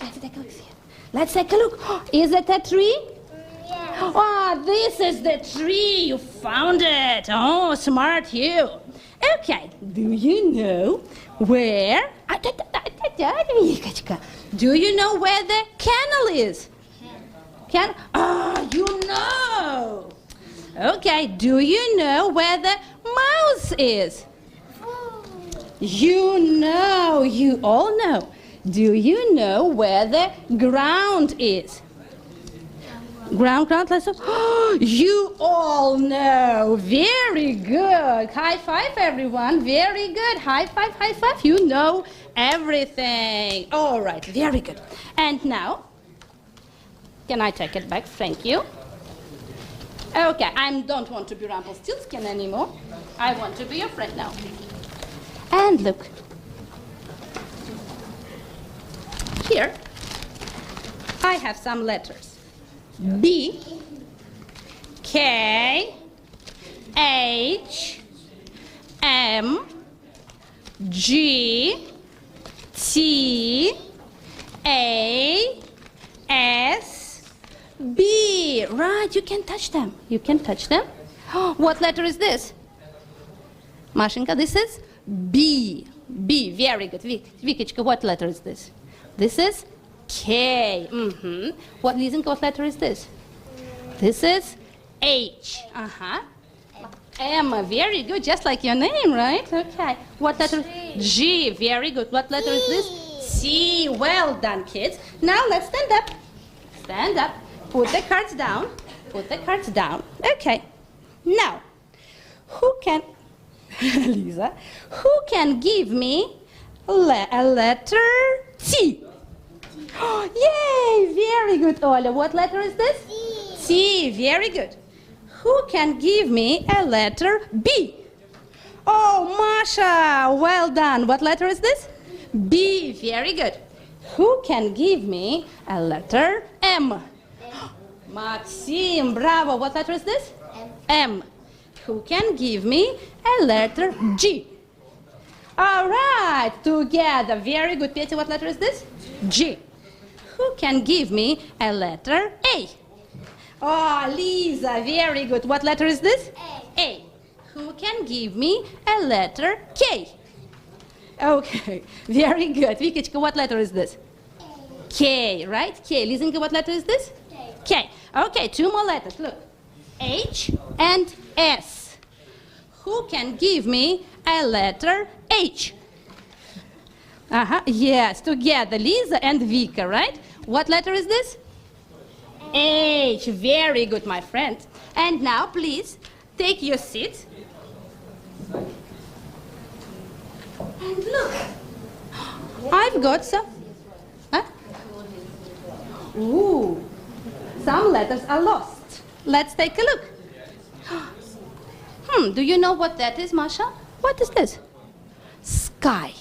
Let's take a look here. Let's take a look. Is it a tree? Yes. Oh, this is the tree. You found it. Oh, smart you. Okay, do you know where? good, Викочка. Do you know where the kennel is? You know. Okay, do you know where the mouse is? You know, you all know. Do you know where the ground is? Ground, let's you all know. Very good. High five, everyone. Very good. High five, high five. You know everything. All right, very good. And now, can I take it back? Thank you. Okay, I don't want to be Rumpelstiltskin anymore. I want to be your friend now. And look. Here, I have some letters. B, K, H, M, G, T, A, S, B. Right, you can touch them. You can touch them. What letter is this? Mashinka, this is B. B, very good. Vikicka, what letter is this? This is K. What, Lizinka, what letter is this? This is H. M, very good, just like your name, right? Okay. What letter? G, very good. What letter is this? C, well done, kids. Now let's stand up. Stand up. Put the cards down. Put the cards down. Okay. Now, who can, Lisa, who can give me a letter T? Yay, very good, Ola. What letter is this? T, very good. Who can give me a letter B? Oh, Masha, well done. What letter is this? B, very good. Who can give me a letter M? Maxim, bravo. What letter is this? M. Who can give me a letter G? All right, together. Very good. Petya, what letter is this? G. Who can give me a letter A? Oh, Lisa, very good. What letter is this? A. A. Who can give me a letter K? Okay, very good. Vikicka, what letter is this? K, right? K. Lizinka, what letter is this? K. Okay, two more letters. Look. H and S. Who can give me a letter H? Yes, together, Lisa and Vika, right? What letter is this? H. Very good, my friend. And now, please, take your seat. And look, I've got some... Ooh, some letters are lost. Let's take a look. Do you know what that is, Masha? What is this? Sky.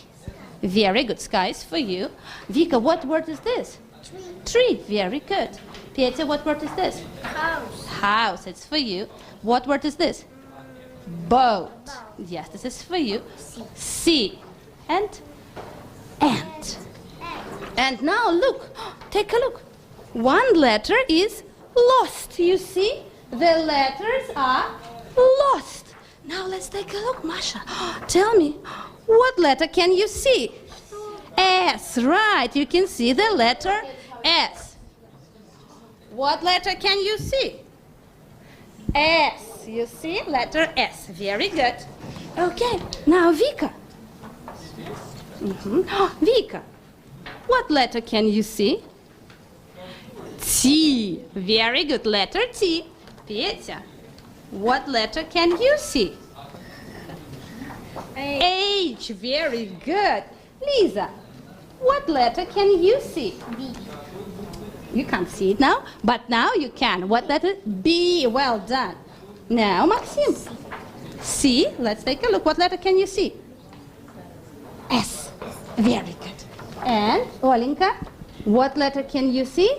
Very good. Sky is for you. Vika, what word is this? Tree. Very good. Petya, what word is this? House. House. It's for you. What word is this? Boat. Yes, this is for you. Sea. And ant. And now look. Take a look. One letter is lost. You see? The letters are lost. Now let's take a look, Masha. Tell me, what letter can you see? S, right. You can see the letter S. What letter can you see? S. You see? Letter S. Very good. Okay. Now, Vika. Vika, what letter can you see? T. Very good. Letter T. Petya, what letter can you see? H. Very good. Lisa, what letter can you see? B. You can't see it now, but now you can. What letter? B. Well done. Now, Maxim. C. Let's take a look. What letter can you see? S. Very good. And, Olinka, what letter can you see?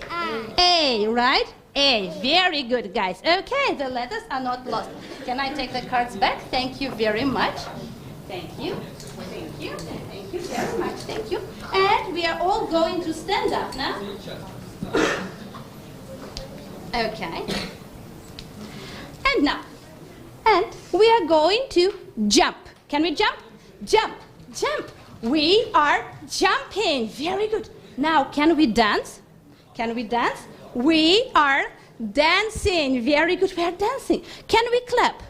A, right? A. Very good, guys. Okay, the letters are not lost. Can I take the cards back? Thank you very much. Thank you. Thank you. Thank you very much. Thank you. And we are all going to stand up now. Okay. And now. And we are going to jump. Can we jump? Jump. Jump. We are jumping. Very good. Now, can we dance? Can we dance? We are dancing. Very good. We are dancing. Can we clap?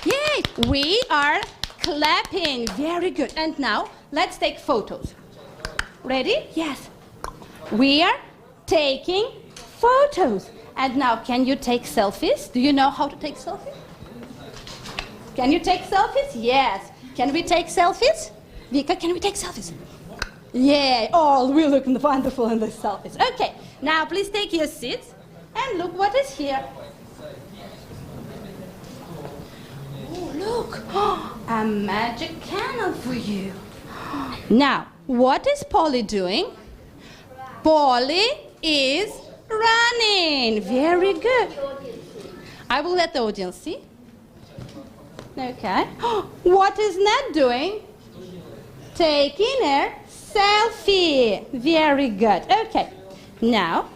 Yay! We are clapping. Very good. And now, let's take photos. Ready? Yes. We are taking photos. And now, can you take selfies? Do you know how to take selfies? Can you take selfies? Yes. Can we take selfies? Vika, can we take selfies? Yeah. Oh, we look wonderful in the selfies. Okay. Now, please take your seats and look what is here. Oh, look. A magic cannon for you. Now, what is Polly doing? Polly is running. Very good. I will let the audience see. Okay. What is Ned doing? Taking a selfie. Very good. Okay. Now,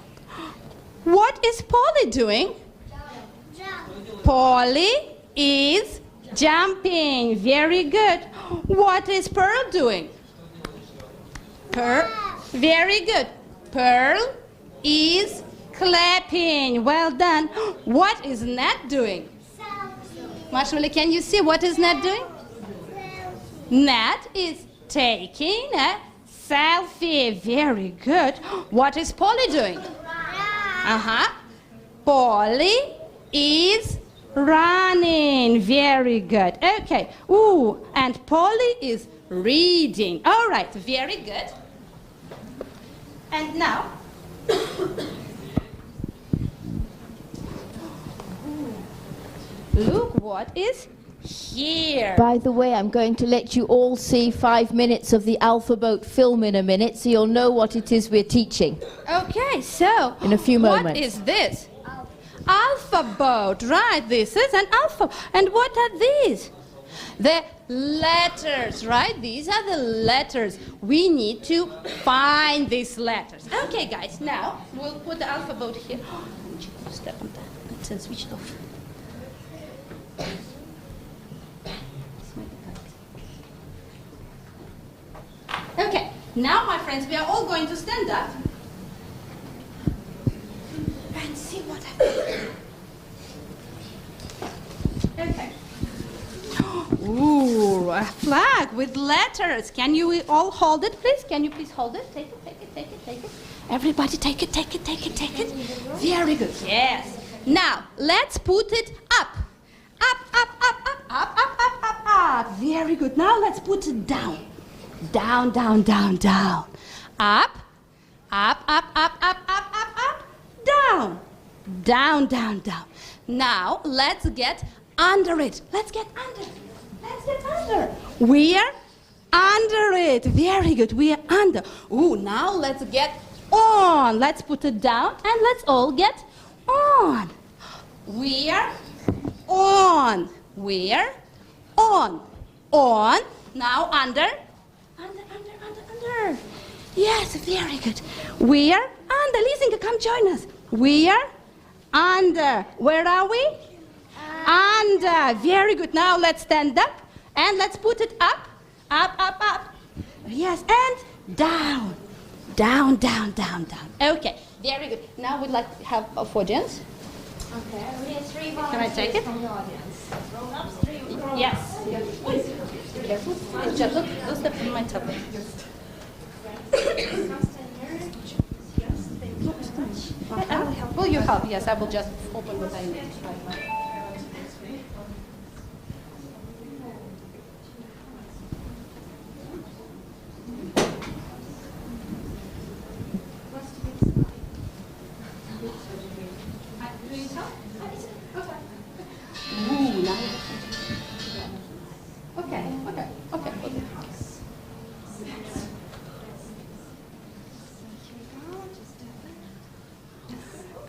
what is Polly doing? Polly is jumping. Very good. What is Pearl doing? Pearl. Very good. Pearl is clapping. Well done. What is Ned doing? Marshmallow, can you see what is Ned doing? Ned is taking a selfie. Very good. What is Polly doing? Polly is running. Very good. Okay. Ooh, and Polly is reading. All right. Very good. And now, look what is here. By the way, I'm going to let you all see 5 minutes of the alphabet film in a minute, so you'll know what it is we're teaching. Okay, so in a few moments. What is this? Alphabet, right? This is an alphabet. And what are these? The letters, right? These are the letters. We need to find these letters. Okay, guys, now we'll put the alphabet here. Step on that. It's switched off. Okay, now, my friends, we are all going to stand up and see what happens. Okay. Ooh, a flag with letters. Can you all hold it, please? Can you please hold it? Take it, take it, take it, take it. Everybody take it, take it, take it, take it. Very good. Yes. Now, let's put it up. Up, up, up, up, up, up, up, up, up. Very good. Now, let's put it down. Down, down, down, down. Up, up, up, up, up, up, up, up. Down. Down, down, down. Now, let's get under it. Let's get under. Let's get under. We are under it. Very good. We are under. Ooh, now let's get on. Let's put it down and let's all get on. We are on. We are on. On. Now under. Under, under, under, under. Yes, very good. We are under. Lisinka, come join us. We are under. Where are we? Under. Very good. Now let's stand up and let's put it up. Up, up, up. Yes, and down. Down, down, down, down. Okay, very good. Now we'd like to have a audience. Okay, we need 3 Can I take it? from the audience. Grown-ups, 3 grown-ups. Yes. Careful. Just look step from my tablet. Will you help? Yes, I will just open what I need right now.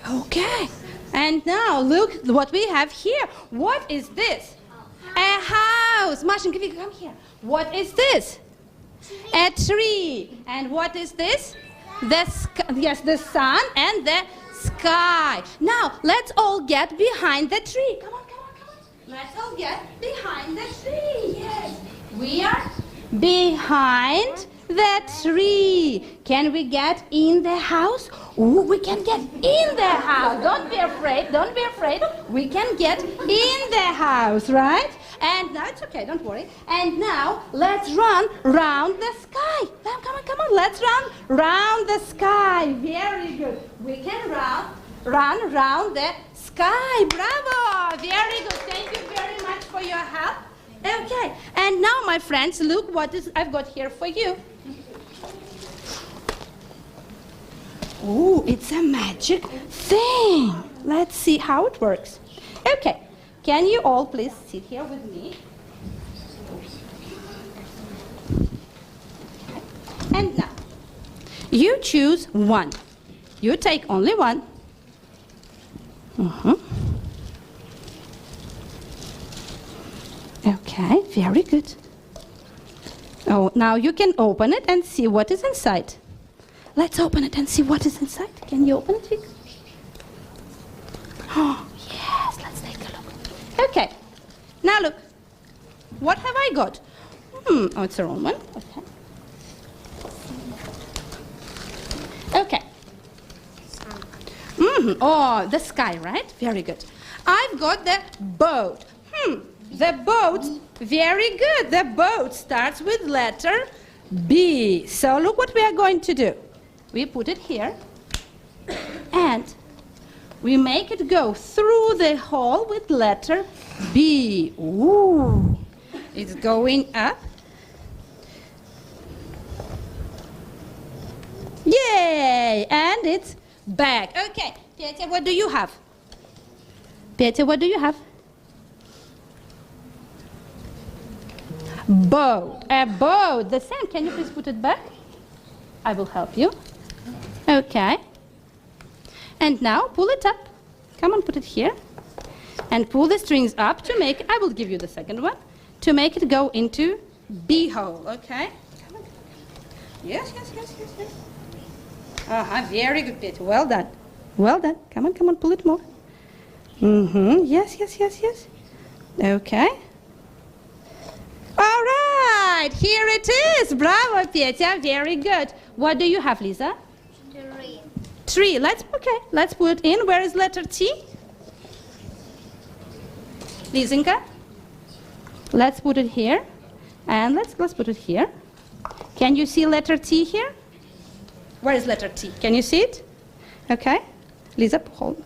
Okay, and now look what we have here. What is this? A house. Mashinka, come here. What is this? A tree. And what is this? The yes, the sun and the sky. Now let's all get behind the tree. Come on, come on, come on. Let's all get behind the tree. Yes, we are behind the tree. Can we get in the house? Oh, we can get in the house. Don't be afraid. Don't be afraid. We can get in the house, right? And now it's okay. Don't worry. And now let's run round the sky. Come on, come on. Let's run round the sky. Very good. We can run round the sky. Bravo. Very good. Thank you very much for your help. Okay. And now, my friends, look what I've got here for you. Oh, it's a magic thing. Let's see how it works. Okay, can you all please sit here with me? And now, you choose one. You take only one. Okay, very good. Oh, now you can open it and see what is inside. Let's open it and see what is inside. Can you open it, Vic? Oh, yes, let's take a look. Okay, now look. What have I got? Oh, it's the wrong one. Okay. Oh, the sky, right? Very good. I've got the boat. The boat, very good. The boat starts with letter B. So look what we are going to do. We put it here, and we make it go through the hole with letter B. Ooh, it's going up. Yay! And it's back. Okay, Petya, what do you have? Petya, what do you have? Boat. A boat. The same. Can you please put it back? I will help you. Okay. And now pull it up. Come on, put it here. And pull the strings up to make, I will give you the second one, to make it go into B hole, okay? Come on. Yes. Very good, Peter. Well done. Well done. Come on, pull it more. Yes. Okay. All right, here it is. Bravo, Petya. Very good. What do you have, Lisa? Tree. Let's put it in. Where is letter T? Lizinka? Let's put it here. And let's put it here. Can you see letter T here? Where is letter T? Can you see it? Okay. Lisa, hold.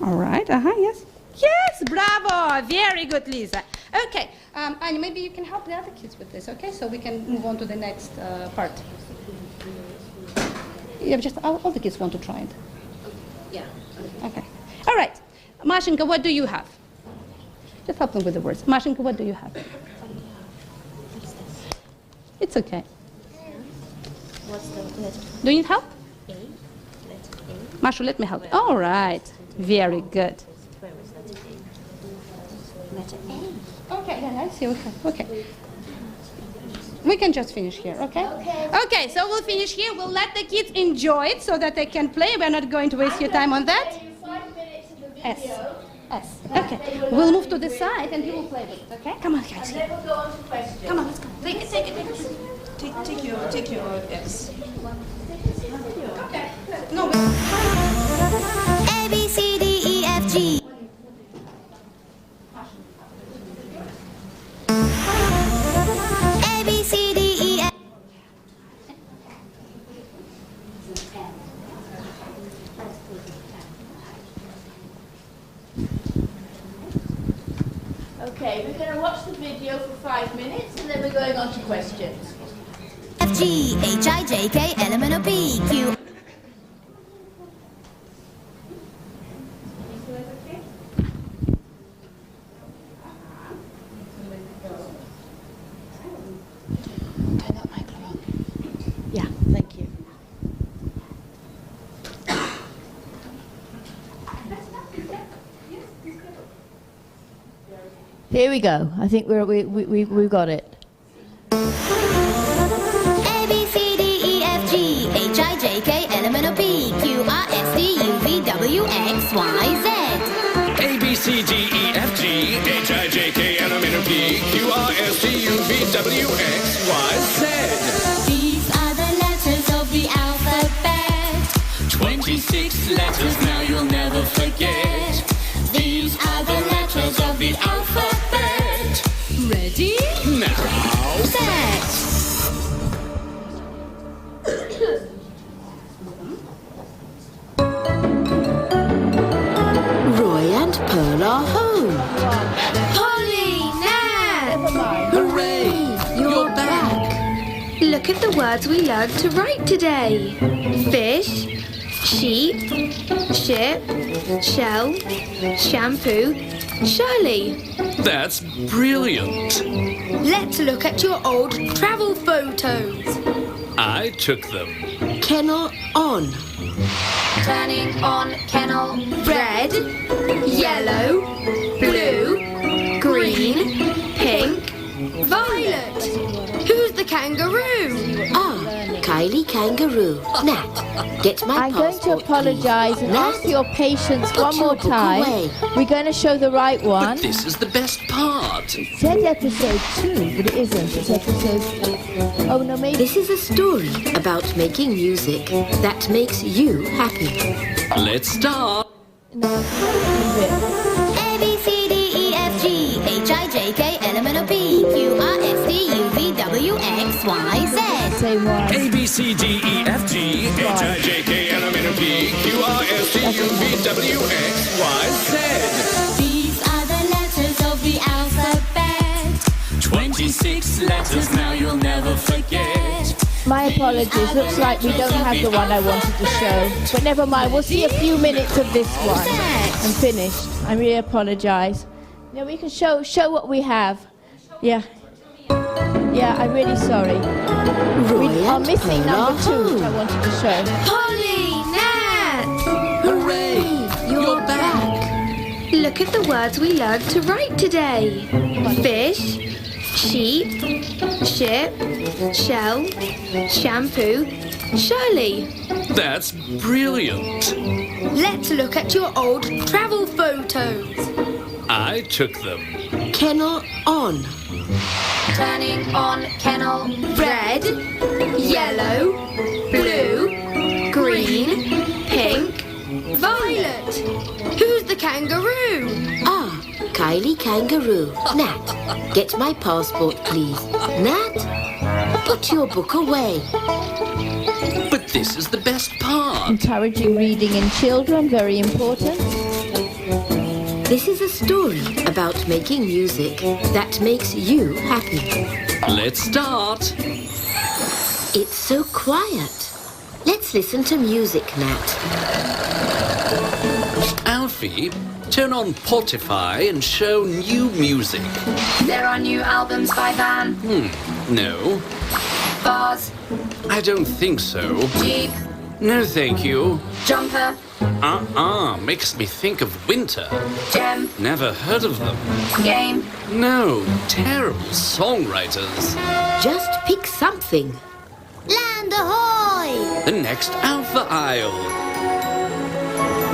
All right. Yes. Yes, bravo. Very good, Lisa. Okay. Anya, maybe you can help the other kids with this, okay? So we can move on to the next part. Yeah, just all the kids want to try it. Yeah. Okay. All right. Mashinka, what do you have? Just help them with the words. Mashinka, what do you have? It's okay. What's the letter? Do you need help? A. Letter A. Mashu, let me help. All right. Very good. Where was letter A? Letter A. Okay, I see. Okay. We can just finish here, okay? Okay, so we'll finish here. We'll let the kids enjoy it so that they can play. We're not going to waste your time on that. 5 minutes of the S. video. S. Okay. We'll move to the side and you will play with it, okay? Come on, guys. And then we'll go on to questions. Come on, let's go. Take it. Take your S. Okay. No, A, B, C, D, E, F, G. A, B, C, D, E, F. Okay, we're going to watch the video for 5 minutes and then we're going on to questions. F, G, H, I, J, K, L, M, N, O, P, Q. Turn that microphone. Yeah, thank you. Here we go. I think we've got it. A, B, C, D, E, F, G, H, I, J, K, L, M, N, O, P, Q, R, S, T, U, V, W, X, Y, Z. A, B, C, D, E, F, G, H, I, J, K, L, M, N, O, P, Q, R, S, T, U, V, W, X, Y, Z. These are the letters of the alphabet. 26 letters, now you'll never forget. These are the letters of the alphabet. Ready? Now. Set. Roy and Pearl are home. Polly, Nat! Hooray! You're back. Look at the words we learned to write today. Fish, sheep, ship, shell, shampoo, Shirley. That's brilliant. Let's look at your old travel photos. I took them. Kennel on. Turning on kennel. Red, yellow, blue, green, pink, violet. Who's the kangaroo? Ah, Kylie Kangaroo. Nat, get my I'm going to passport, apologise and please. ask for your patience Put one your more book time. away. We're going to show the right one. But this is the best part. It said episode 2, but it isn't. It's episode... Oh, no, maybe... This is a story about making music that makes you happy. Let's start. No, leave it. A, B, C, D, E, F, G, H, I, J, K, L, M, N, O, P, Q, R, S, T, U, V, W, X, Y, Z. Same one. A, B, C, D, E, F, G, H, I, J, K, L, M, N, O, P, Q, R, S, T, U, V, W, X, Y, Z. These are the letters of the alphabet. 26 letters, now you'll never forget. My apologies. Looks like we don't have the one I wanted to show. But never mind. We'll see a few minutes of this one. I'm finished. I really apologise. Yeah, we can show what we have. Yeah. Yeah, I'm really sorry. We are missing number 2, which I wanted to show. Polly, Nat! Hooray! You're back. Look at the words we learned to write today. Fish, sheep, ship, shell, shampoo, Shirley. That's brilliant. Let's look at your old travel photos. I took them. Kennel on. Turning on kennel. Red, yellow, blue, green, pink, violet. Who's the kangaroo? Ah, Kylie Kangaroo. Nat, get my passport, please. Nat, put your book away. But this is the best part. Encouraging reading in children, very important. This is a story about making music that makes you happy. Let's start. It's so quiet. Let's listen to music, Nat. Alfie, turn on Spotify and show new music. There are new albums by Van. No, Bars. I don't think so. Jeep. No, thank you. Jumper. Makes me think of winter. Gem. Never heard of them. Game. No, terrible songwriters. Just pick something. Land ahoy! The next Alpha Isle.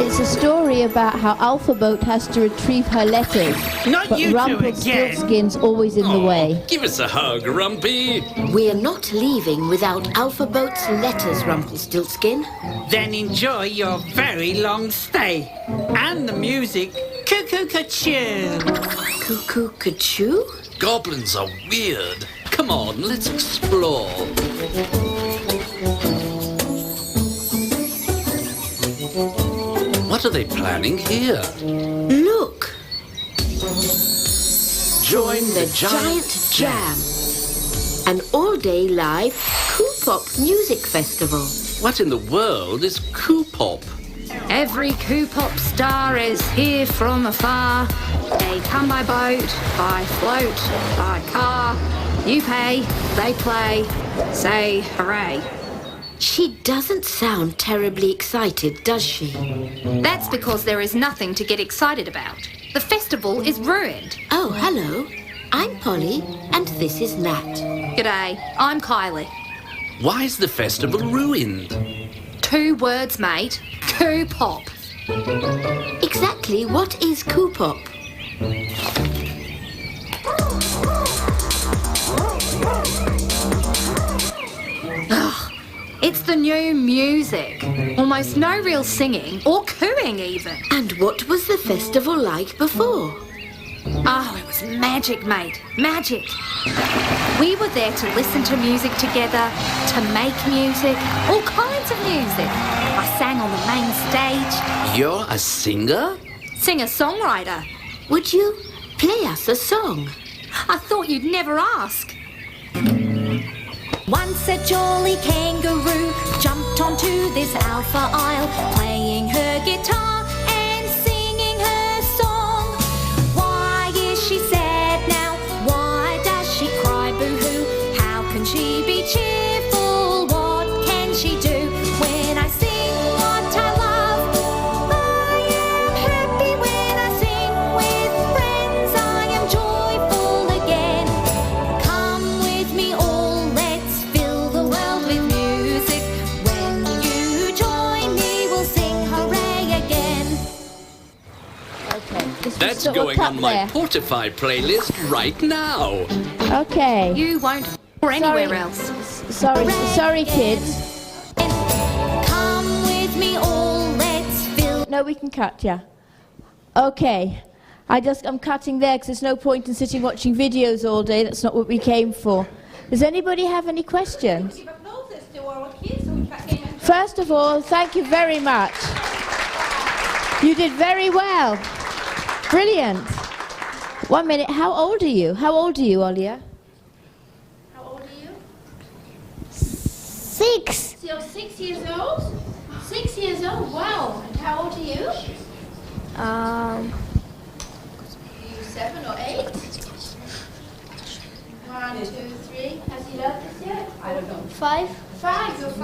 It's a story about how Alpha Boat has to retrieve her letters. Not but you two Rumpelstiltskin's always in the way. Give us a hug, Rumpy. We're not leaving without Alpha Boat's letters, Rumpelstiltskin. Then enjoy your very long stay. And the music. Cuckoo-ca-choo. Cuckoo-ca-choo? Goblins are weird. Come on, let's explore. What are they planning here? Look! Join the Giant Jam. An all-day live Coopop music festival. What in the world is Coopop? Every Coopop star is here from afar. They come by boat, by float, by car. You pay, they play, say hooray. She doesn't sound terribly excited, does she? That's because there is nothing to get excited about. The festival is ruined. Oh, hello. I'm Polly, and this is Nat. G'day, I'm Kylie. Why is the festival ruined? 2 words, mate. Coopop. Exactly what is Coopop? new music. Almost no real singing or cooing even. And what was the festival like before? Oh, it was magic, mate. Magic. We were there to listen to music together, to make music, all kinds of music. I sang on the main stage. You're a singer? Singer-songwriter. Would you play us a song? I thought you'd never ask. Once a jolly kangaroo jumped onto this alpha isle, playing her guitar and singing her song. Why is she sad now? Why does she cry boo-hoo? How can she be cheerful? What can she do? When I sing what I love, I am happy. When I sing with friends, I am joyful again. Come with me all, let's fill the world with music. When you join me, we'll sing hooray again. Okay. That's going on my Portify playlist right now. Okay. You won't or anywhere else. Sorry, kids. Come with me all, let's fill. No, we can cut, yeah. Okay. I'm cutting there because there's no point in sitting watching videos all day. That's not what we came for. Does anybody have any questions? First of all, thank you very much. You did very well. Brilliant. 1 minute. How old are you? How old are you, Olia? How old are you? 6. So you're 6 years old? 6 years old, wow. And how old are you? Are you 7 or 8? 1, 2, 3. Has he learned this yet? I don't know. 5. 5, you're 5?